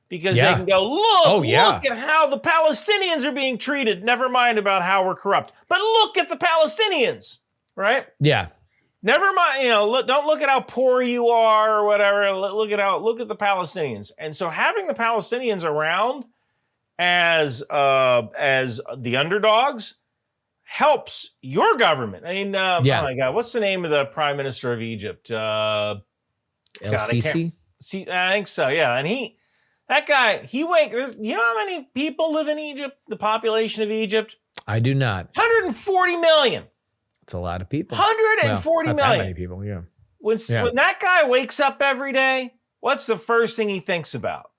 because they can go, look at how the Palestinians are being treated. Never mind about how we're corrupt, but look at the Palestinians, right? Yeah. Never mind, don't look at how poor you are or whatever. Look at the Palestinians. And so having the Palestinians around as the underdogs helps your government. I mean, oh my God, what's the name of the prime minister of Egypt? El-Sisi? I think so. Yeah. And you know how many people live in Egypt? The population of Egypt? I do not. 140 million. It's a lot of people. 140 million. That many people, yeah. When that guy wakes up every day, what's the first thing he thinks about?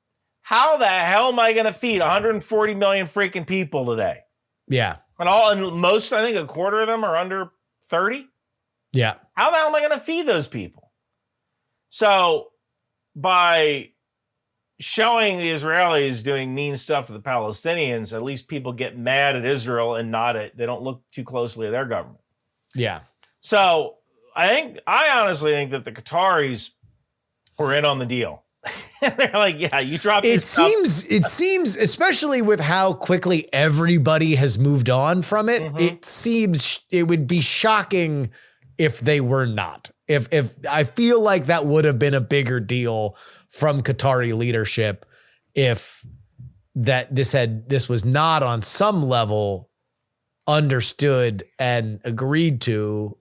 How the hell am I going to feed 140 million freaking people today? Yeah. And most, I think a quarter of them are under 30. Yeah. How the hell am I going to feed those people? So by showing the Israelis doing mean stuff to the Palestinians, at least people get mad at Israel and they don't look too closely at their government. Yeah. So I honestly think that the Qataris were in on the deal. They're like, yeah, you dropped your stuff. It seems, especially with how quickly everybody has moved on from it, it seems it would be shocking if they were not. If I feel like that would have been a bigger deal from Qatari leadership if this was not on some level understood and agreed to.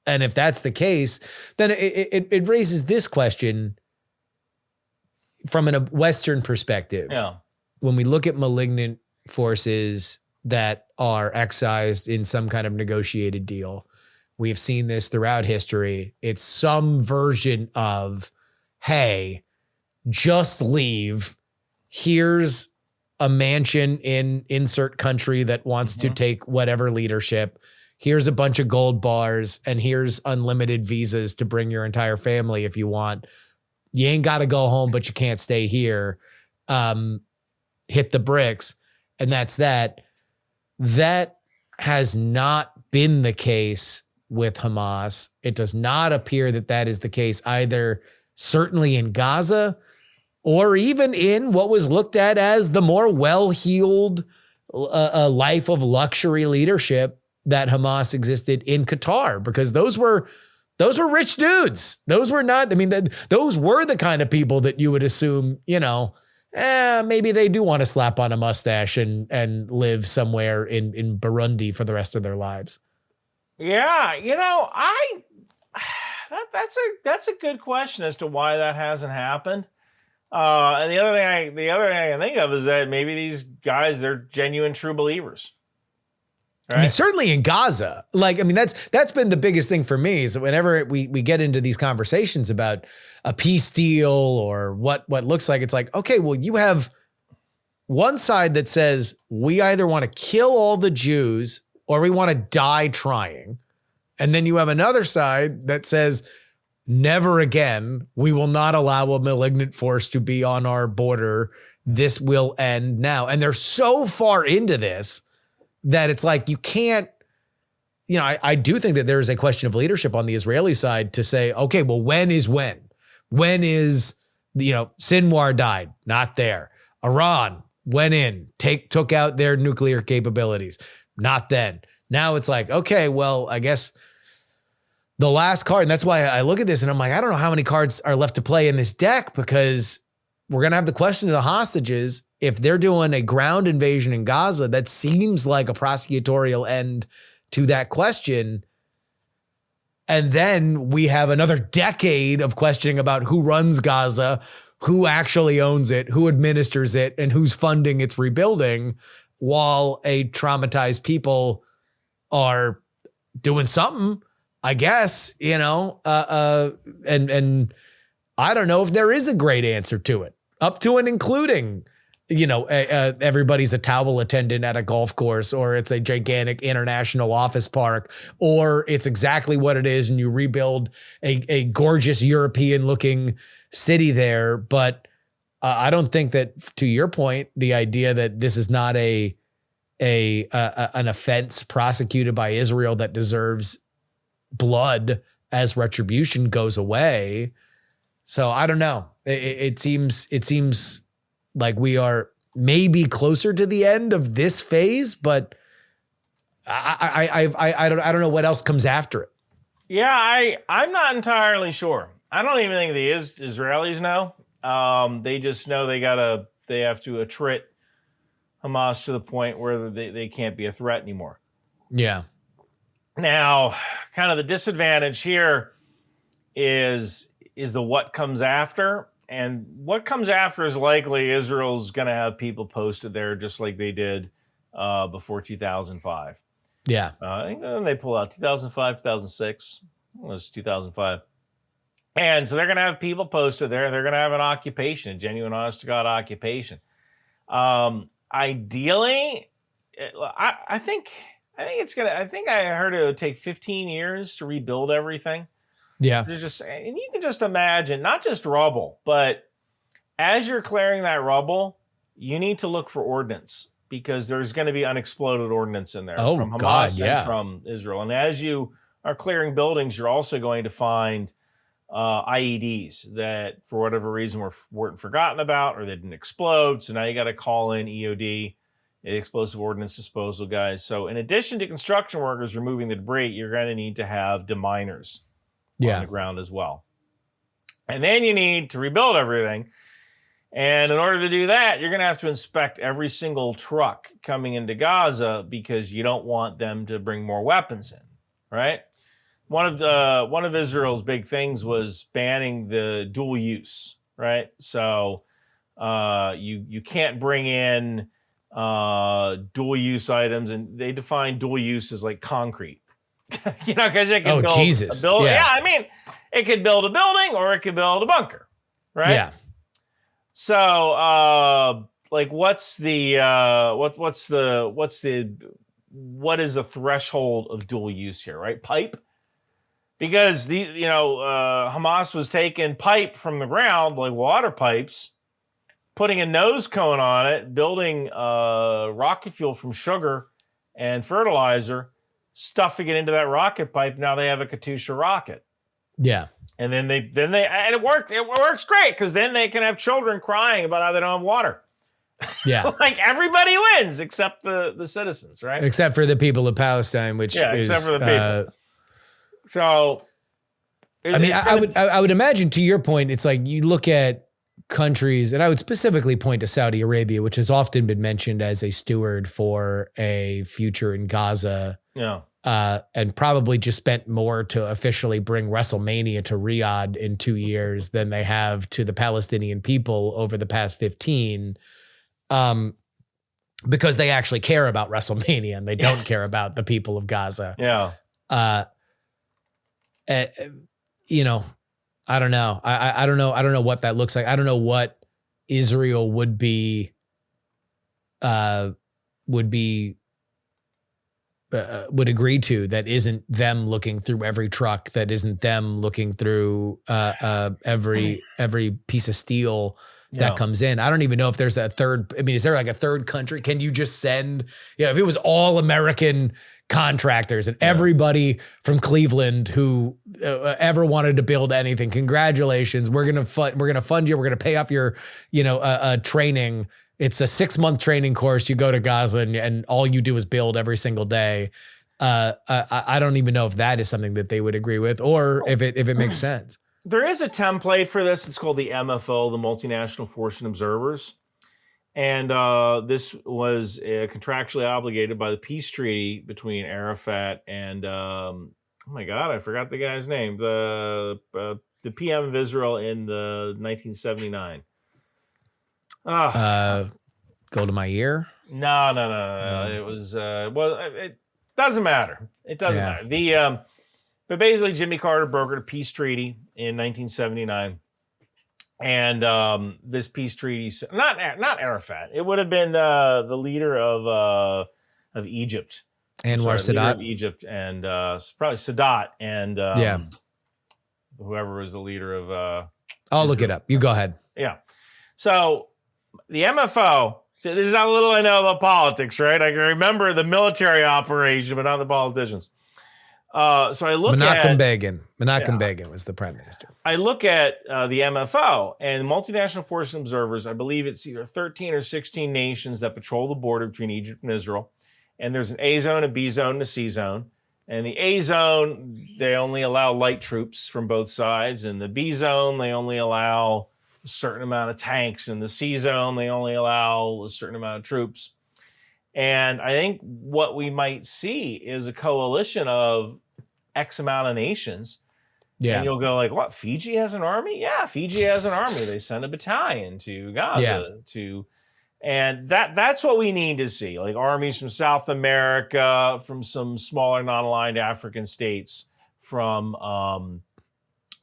And if that's the case, then it raises this question from a Western perspective. Yeah. When we look at malignant forces that are excised in some kind of negotiated deal, we've seen this throughout history. It's some version of, hey, just leave. Here's a mansion in insert country that wants to take whatever leadership. Here's a bunch of gold bars, and here's unlimited visas to bring your entire family if you want. You ain't got to go home, but you can't stay here. Hit the bricks. And that's that. That has not been the case with Hamas. It does not appear that is the case either, certainly in Gaza, or even in what was looked at as the more well-heeled life of luxury leadership that Hamas existed in Qatar, because those were rich dudes. Those were not, those were the kind of people that you would assume, maybe they do want to slap on a mustache and live somewhere in Burundi for the rest of their lives. Yeah. That's a good question as to why that hasn't happened. And the other thing I can think of is that maybe these guys, they're genuine true believers. Right? Certainly in Gaza, that's been the biggest thing for me, is whenever we get into these conversations about a peace deal or what looks like, it's like, okay, well, you have one side that says we either want to kill all the Jews or we want to die trying. And then you have another side that says, never again, we will not allow a malignant force to be on our border. This will end now. And they're so far into this that it's like you can't, I do think that there is a question of leadership on the Israeli side to say, okay, well, when is when? When is, Sinwar died? Not there. Iran went in, took out their nuclear capabilities. Not then. Now it's like, okay, well, I guess the last card, and that's why I look at this and I'm like, I don't know how many cards are left to play in this deck, because we're going to have the question of the hostages. If they're doing a ground invasion in Gaza, that seems like a prosecutorial end to that question. And then we have another decade of questioning about who runs Gaza, who actually owns it, who administers it, and who's funding its rebuilding, while a traumatized people are doing something, I guess, and I don't know if there is a great answer to it, up to and including, everybody's a towel attendant at a golf course, or it's a gigantic international office park, or it's exactly what it is and you rebuild a gorgeous European looking city there. But I don't think that, to your point, the idea that this is not an offense prosecuted by Israel that deserves blood as retribution goes away. So I don't know. It seems like we are maybe closer to the end of this phase, but I don't know what else comes after it. Yeah, I'm not entirely sure. I don't even think the Israelis know. They just know they have to attrit Hamas to the point where they can't be a threat anymore. Yeah. Now, kind of the disadvantage here is the what comes after. And what comes after is likely Israel's going to have people posted there just like they did before 2005. Yeah. I think then they pull out 2005, 2006. It was 2005. And so they're going to have people posted there. They're going to have an occupation, a genuine, honest-to-God occupation. Ideally, I think it's going to, I think I heard it would take 15 years to rebuild everything. Yeah. And you can just imagine, not just rubble, but as you're clearing that rubble, you need to look for ordnance, because there's going to be unexploded ordnance in there from Hamas and from Israel. And as you are clearing buildings, you're also going to find IEDs that, for whatever reason, weren't forgotten about, or they didn't explode. So now you got to call in EOD, explosive ordnance disposal guys. So in addition to construction workers removing the debris, you're going to need to have deminers on the ground as well. And then you need to rebuild everything. And in order to do that, you're going to have to inspect every single truck coming into Gaza, because you don't want them to bring more weapons in, right? One of Israel's big things was banning the dual use, right? So you can't bring in dual use items, and they define dual use as like concrete. Because it can build a building. Yeah, I mean, it could build a building or it could build a bunker, right? Yeah. So, what is the threshold of dual use here, right? Pipe, because Hamas was taking pipe from the ground, like water pipes, putting a nose cone on it, building rocket fuel from sugar and fertilizer, stuffing it into that rocket pipe. Now they have a Katyusha rocket. Yeah. And then and it worked. It works great, because then they can have children crying about how they don't have water. Yeah. Like everybody wins except the citizens, right? Except for the people of Palestine, which is except for the people. So I would imagine, to your point, it's like you look at countries, and I would specifically point to Saudi Arabia, which has often been mentioned as a steward for a future in Gaza. Yeah. And probably just spent more to officially bring WrestleMania to Riyadh in 2 years than they have to the Palestinian people over the past 15, because they actually care about WrestleMania and they don't care about the people of Gaza. Yeah. I don't know. I don't know what that looks like. I don't know what Israel would be would be would agree to, that isn't them looking through every truck, that isn't them looking through every piece of steel that comes in. I don't even know if there's a third. I mean, is there like a third country? Can you just send, if it was all American contractors and everybody from Cleveland who ever wanted to build anything, congratulations, we're going to fund you. We're going to pay off your, training. It's a 6-month training course. You go to Gaza and all you do is build every single day. I don't even know if that is something that they would agree with, or if it makes sense. There is a template for this. It's called the MFO, the Multinational Force and Observers. And this was contractually obligated by the peace treaty between Arafat and, oh my God, I forgot the guy's name, the PM of Israel in the 1979. Golda Meir? No. It was, it doesn't matter. It doesn't matter. But basically, Jimmy Carter brokered a peace treaty in 1979. And this peace treaty, not Arafat, it would have been the leader of Egypt. Anwar Sadat. Of Egypt, and probably Sadat, and whoever was the leader of I'll Israel. look it up. You go ahead. Yeah. So the MFO, so this is how little I know about politics, right? I can remember the military operation, but not the politicians. So I look Menachem Begin was the prime minister. I look at the MFO and Multinational Force and Observers. I believe it's either 13 or 16 nations that patrol the border between Egypt and Israel. And there's an A zone, a B zone, and a C zone. And the A zone, they only allow light troops from both sides. And the B zone, they only allow a certain amount of tanks. And the C zone, they only allow a certain amount of troops. And I think what we might see is a coalition of X amount of nations. Yeah. And you'll go like, what, Fiji has an army? Yeah, Fiji has an army. They send a battalion to Gaza and that's what we need to see. Like armies from South America, from some smaller non-aligned African states, from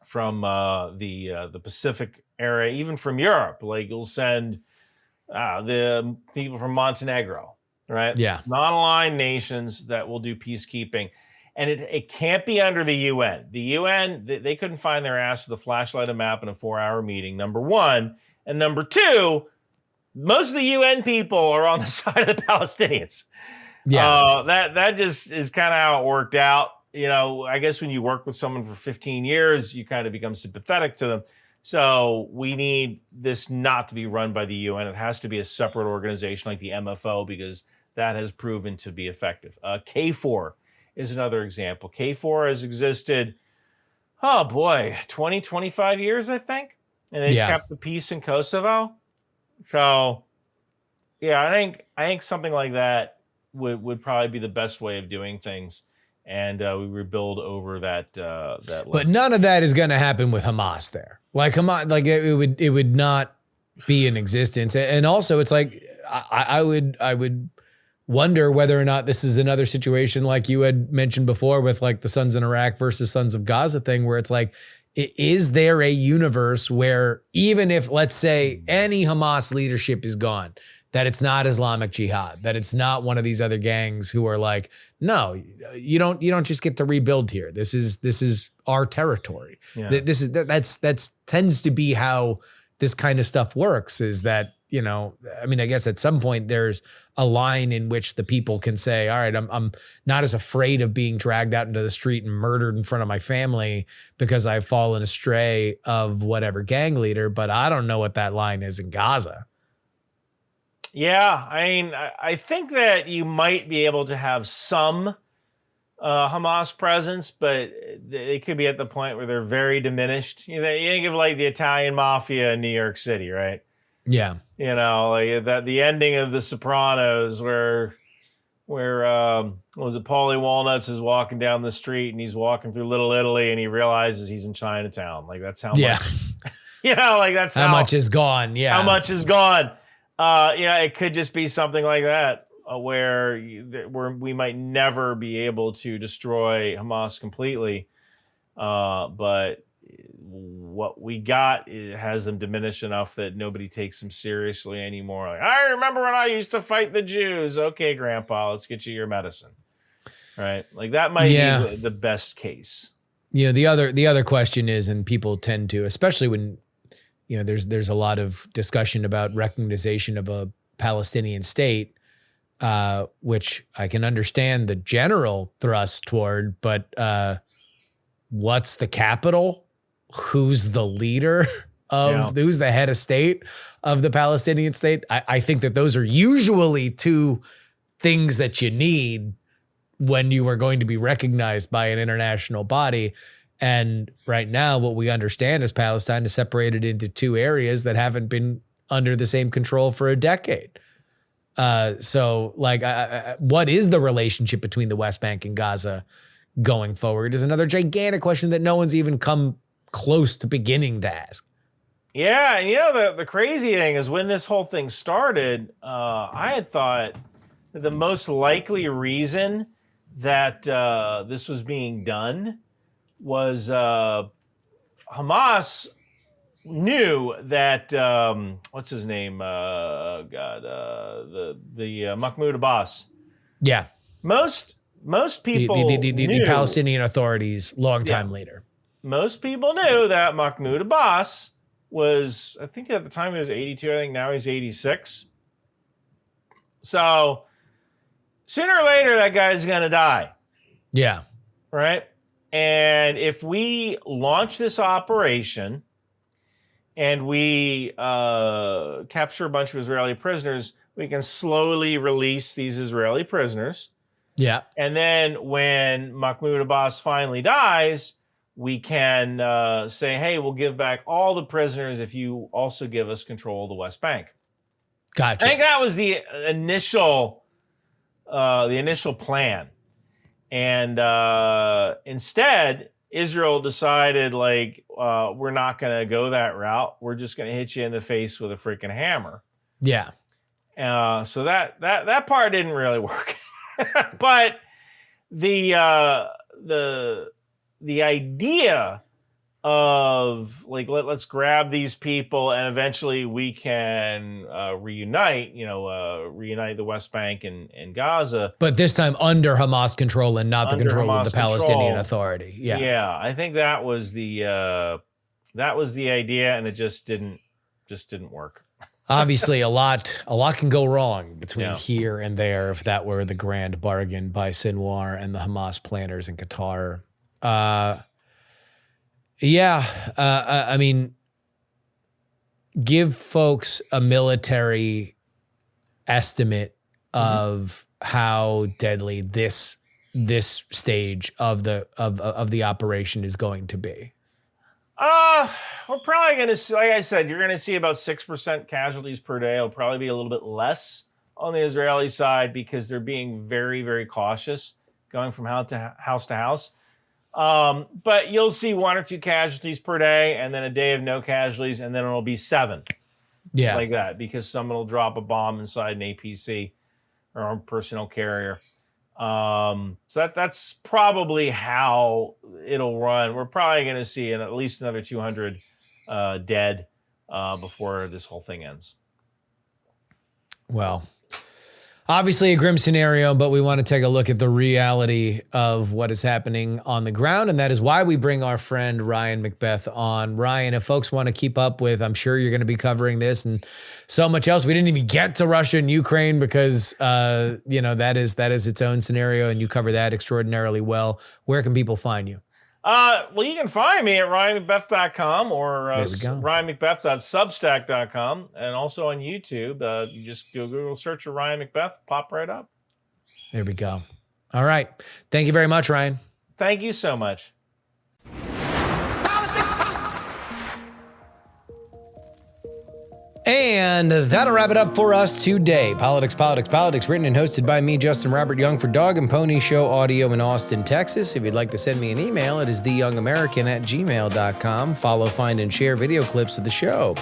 the Pacific area, even from Europe. Like you'll send the people from Montenegro, right? Yeah. Non-aligned nations that will do peacekeeping. And it can't be under the UN. The UN, they couldn't find their ass with a flashlight, a map, and a 4-hour meeting, number one. And number two, most of the UN people are on the side of the Palestinians. Yeah. That just is kind of how it worked out. I guess when you work with someone for 15 years, you kind of become sympathetic to them. So we need this not to be run by the UN. It has to be a separate organization like the MFO, because that has proven to be effective. KFOR is another example. KFOR has existed, 20, 25 years, I think. And they've kept the peace in Kosovo. So, I think something like that would probably be the best way of doing things. And we rebuild over that. But none of that is going to happen with Hamas there. Like Hamas, like it would not be in existence. And also, it's like I would wonder whether or not this is another situation like you had mentioned before with like the Sons in Iraq versus Sons of Gaza thing, where it's like, is there a universe where even if, let's say, any Hamas leadership is gone, that it's not Islamic Jihad, that it's not one of these other gangs who are like, no, you don't just get to rebuild here. This is our territory. Yeah. That's tends to be how this kind of stuff works, is that, I guess at some point there's a line in which the people can say, all right, I'm not as afraid of being dragged out into the street and murdered in front of my family because I've fallen astray of whatever gang leader, but I don't know what that line is in Gaza. Yeah, I think that you might be able to have some Hamas presence, but they could be at the point where they're very diminished. You think of like the Italian mafia in New York City, right? Yeah. Like that the ending of The Sopranos where was it Paulie Walnuts is walking down the street and he's walking through Little Italy and he realizes he's in Chinatown. Like that's how much, like that's how much is gone. Yeah. How much is gone. It could just be something like that where we might never be able to destroy Hamas completely. But what we got has them diminished enough that nobody takes them seriously anymore. Like, I remember when I used to fight the Jews. Okay, Grandpa, let's get you your medicine. Right? Like that might be the best case. You know, the other question is, and people tend to, especially when, you know, there's a lot of discussion about recognition of a Palestinian state, which I can understand the general thrust toward, but what's the capital? Who's the leader of, who's the head of state of the Palestinian state? I think that those are usually two things that you need when you are going to be recognized by an international body. And right now, what we understand is Palestine is separated into two areas that haven't been under the same control for a decade. So like, what is the relationship between the West Bank and Gaza going forward is another gigantic question that no one's even come close to beginning to ask. Yeah, and you know, the crazy thing is when this whole thing started, I had thought that the most likely reason that this was being done was Hamas knew that what's his name? The Mahmoud Abbas. Yeah, most people the Palestinian Authority's longtime leader. Most people knew that Mahmoud Abbas was, I think at the time he was 82. I think now he's 86. So sooner or later, that guy's going to die. Yeah. Right? And if we launch this operation and we capture a bunch of Israeli prisoners, we can slowly release these Israeli prisoners. Yeah. And then when Mahmoud Abbas finally dies, we can say, hey, we'll give back all the prisoners if you also give us control of the West Bank. Gotcha. I think that was the initial plan. And instead, Israel decided, like, we're not going to go that route. We're just going to hit you in the face with a freaking hammer. Yeah. So that part didn't really work. But the idea of, like, let's grab these people and eventually we can reunite the West Bank and Gaza. But this time under Hamas control and not the control of the Palestinian Authority. Yeah. Yeah, I think that was the idea, and it just didn't work. Obviously, a lot can go wrong between here and there if that were the grand bargain by Sinwar and the Hamas planners in Qatar. I mean, give folks a military estimate of how deadly this stage of the operation is going to be. We're probably going to, like I said, you're going to see about 6% casualties per day. It'll probably be a little bit less on the Israeli side because they're being very, very cautious going from house to house. But you'll see 1 or 2 casualties per day, and then a day of no casualties, and then it'll be 7. Yeah. Like that, because someone will drop a bomb inside an APC or armed personnel carrier. So that's probably how it'll run. We're probably going to see at least another 200 dead before this whole thing ends. Well, obviously a grim scenario, but we want to take a look at the reality of what is happening on the ground. And that is why we bring our friend Ryan McBeth on. Ryan, if folks want to keep up with, I'm sure you're going to be covering this and so much else. We didn't even get to Russia and Ukraine because, that is its own scenario, and you cover that extraordinarily well. Where can people find you? Well, you can find me at ryanmcbeth.com or ryanmcbeth.substack.com, and also on YouTube. You just Google search for Ryan McBeth, pop right up. There we go. All right. Thank you very much, Ryan. Thank you so much. And that'll wrap it up for us today. Politics, written and hosted by me, Justin Robert Young, for Dog and Pony Show Audio in Austin, Texas. If you'd like to send me an email, it is theyoungamerican@gmail.com. Follow, find, and share video clips of the show.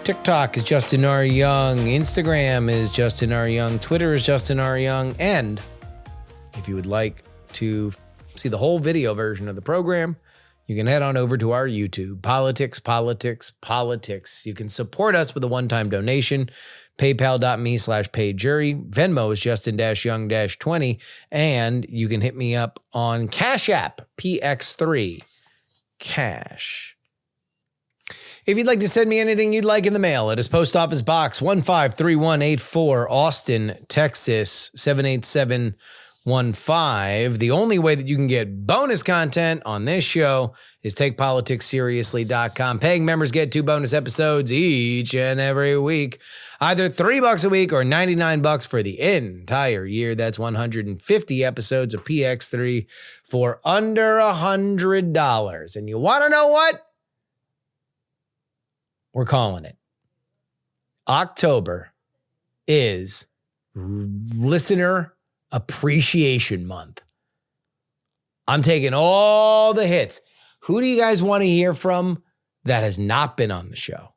TikTok is Justin R. Young. Instagram is Justin R. Young. Twitter is Justin R. Young. And if you would like to see the whole video version of the program, you can head on over to our YouTube, Politics, Politics, Politics. You can support us with a one-time donation, paypal.me/paidjury. Venmo is Justin-Young-20. And you can hit me up on Cash App, PX3 Cash. If you'd like to send me anything you'd like in the mail, it is Post Office Box 153184, Austin, Texas 78715. The only way that you can get bonus content on this show is TakePoliticsSeriously.com. Paying members get 2 bonus episodes each and every week. Either $3 a week or $99 for the entire year. That's 150 episodes of PX3 for under $100. And you want to know what? We're calling it. October is Listener Appreciation Month. I'm taking all the hits. Who do you guys want to hear from that has not been on the show?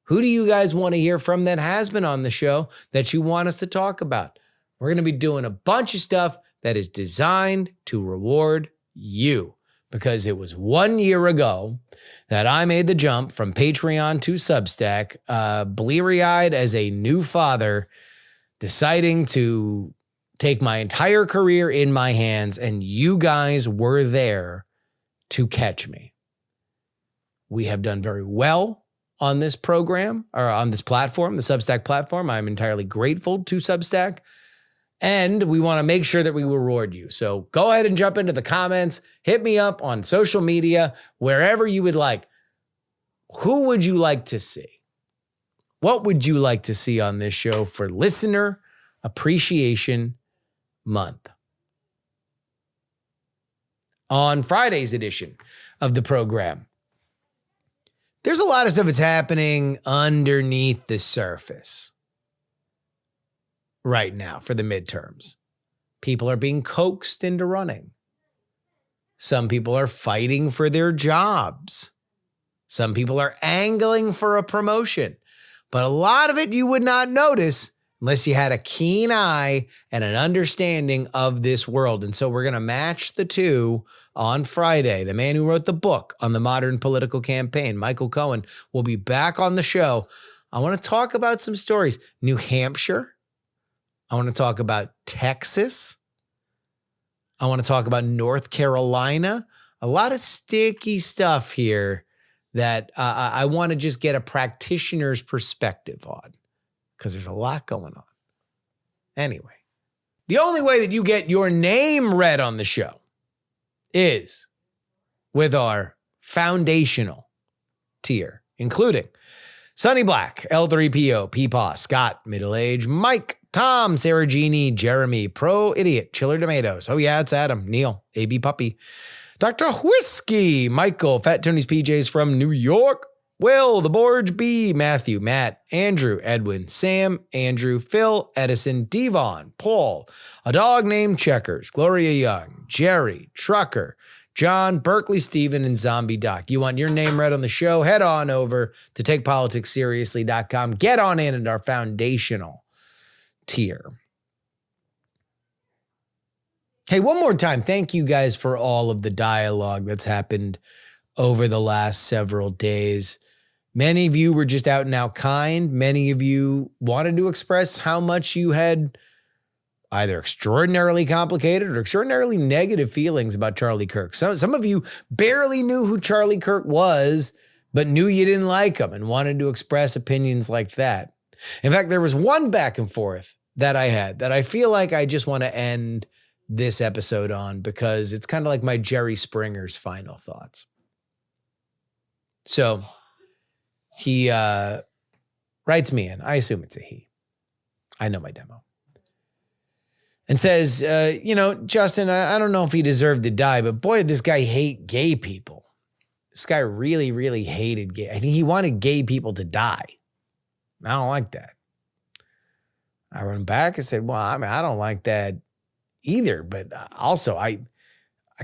Who do you guys want to hear from that has been on the show that you want us to talk about? We're going to be doing a bunch of stuff that is designed to reward you, because it was 1 year ago that I made the jump from Patreon to Substack, bleary-eyed as a new father, deciding to take my entire career in my hands, and you guys were there to catch me. We have done very well on this program, or on this platform, the Substack platform. I'm entirely grateful to Substack. And we want to make sure that we reward you. So go ahead and jump into the comments. Hit me up on social media, wherever you would like. Who would you like to see? What would you like to see on this show for Listener Appreciation Month? On Friday's edition of the program, there's a lot of stuff that's happening underneath the surface right now for the midterms. People are being coaxed into running. Some people are fighting for their jobs. Some people are angling for a promotion. But a lot of it you would not notice unless you had a keen eye and an understanding of this world. And so we're going to match the two on Friday. The man who wrote the book on the modern political campaign, Michael Cohen, will be back on the show. I want to talk about some stories. New Hampshire. I want to talk about Texas. I want to talk about North Carolina. A lot of sticky stuff here that I want to just get a practitioner's perspective on, because there's a lot going on. Anyway, the only way that you get your name read on the show is with our foundational tier, including Sonny Black, L3PO, Peepaw, Scott, Middle Age, Mike, Tom, Sarah Jeannie, Jeremy, Pro Idiot, Chiller Tomatoes. Oh yeah, it's Adam, Neil, AB Puppy, Dr. Whiskey, Michael, Fat Tony's PJs from New York, Will, The Borge B, Matthew, Matt, Andrew, Edwin, Sam, Andrew, Phil, Edison, Devon, Paul, A Dog Named Checkers, Gloria Young, Jerry, Trucker, John, Berkeley, Steven, and Zombie Doc. You want your name read on the show? Head on over to TakePoliticsSeriously.com. Get on in at our foundational tier. Hey, one more time, thank you guys for all of the dialogue that's happened over the last several days. Many of you were just out and out kind. Many of you wanted to express how much you had either extraordinarily complicated or extraordinarily negative feelings about Charlie Kirk. Some of you barely knew who Charlie Kirk was, but knew you didn't like him and wanted to express opinions like that. In fact, there was one back and forth that I had that I feel like I just want to end this episode on, because it's kind of like my Jerry Springer's final thoughts. So he writes me in. I assume it's a he. I know my demo. And says, Justin, I don't know if he deserved to die, but boy, did this guy hate gay people. This guy really, really hated gay. I think he wanted gay people to die. I don't like that. I wrote him back and said, well, I don't like that either, but also I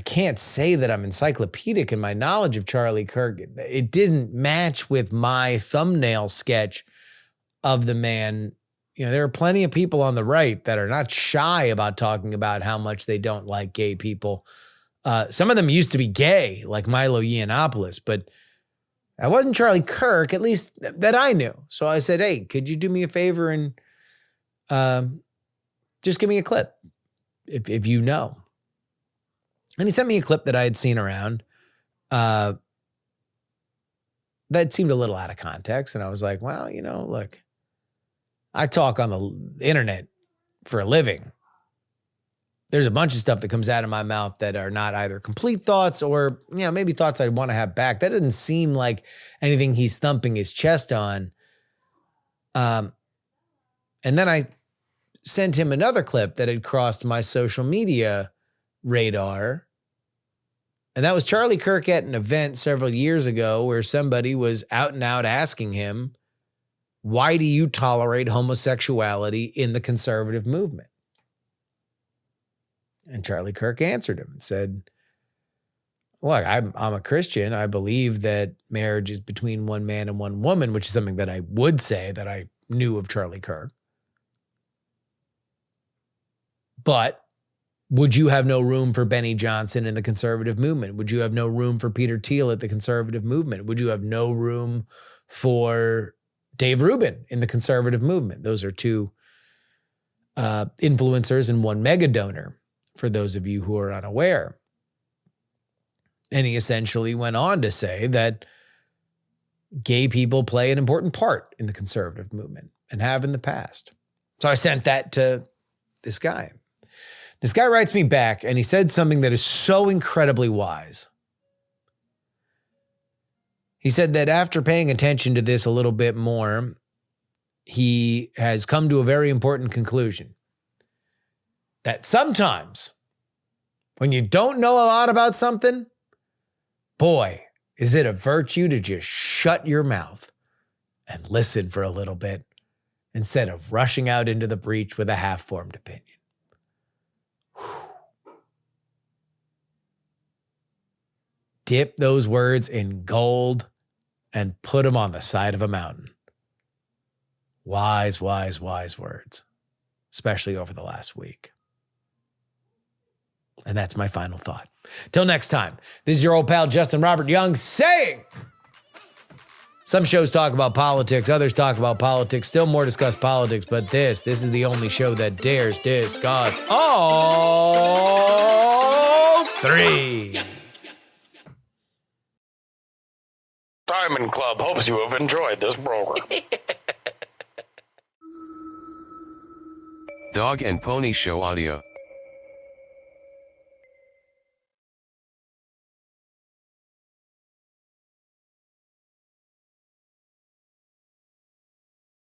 can't say that I'm encyclopedic in my knowledge of Charlie Kirk. It didn't match with my thumbnail sketch of the man. There are plenty of people on the right that are not shy about talking about how much they don't like gay people. Some of them used to be gay, like Milo Yiannopoulos, but that wasn't Charlie Kirk, at least that I knew. So I said, hey, could you do me a favor and just give me a clip if you know. And he sent me a clip that I had seen around that seemed a little out of context. And I was like, well, look, I talk on the internet for a living. There's a bunch of stuff that comes out of my mouth that are not either complete thoughts or, maybe thoughts I'd want to have back. That doesn't seem like anything he's thumping his chest on. And then I sent him another clip that had crossed my social media radar. And that was Charlie Kirk at an event several years ago where somebody was out and out asking him, why do you tolerate homosexuality in the conservative movement? And Charlie Kirk answered him and said, look, I'm a Christian. I believe that marriage is between one man and one woman, which is something that I would say that I knew of Charlie Kirk. But would you have no room for Benny Johnson in the conservative movement? Would you have no room for Peter Thiel at the conservative movement? Would you have no room for Dave Rubin in the conservative movement? Those are two influencers and one mega donor, for those of you who are unaware. And he essentially went on to say that gay people play an important part in the conservative movement and have in the past. So I sent that to this guy. This guy writes me back and he said something that is so incredibly wise. He said that after paying attention to this a little bit more, he has come to a very important conclusion. That sometimes when you don't know a lot about something, boy, is it a virtue to just shut your mouth and listen for a little bit instead of rushing out into the breach with a half-formed opinion. Whew. Dip those words in gold and put them on the side of a mountain. Wise, wise, wise words, especially over the last week. And that's my final thought. Till next time, this is your old pal Justin Robert Young saying, some shows talk about politics, others talk about politics, still more discuss politics, but this is the only show that dares discuss all three. Diamond Club hopes you have enjoyed this program. Dog and Pony Show audio.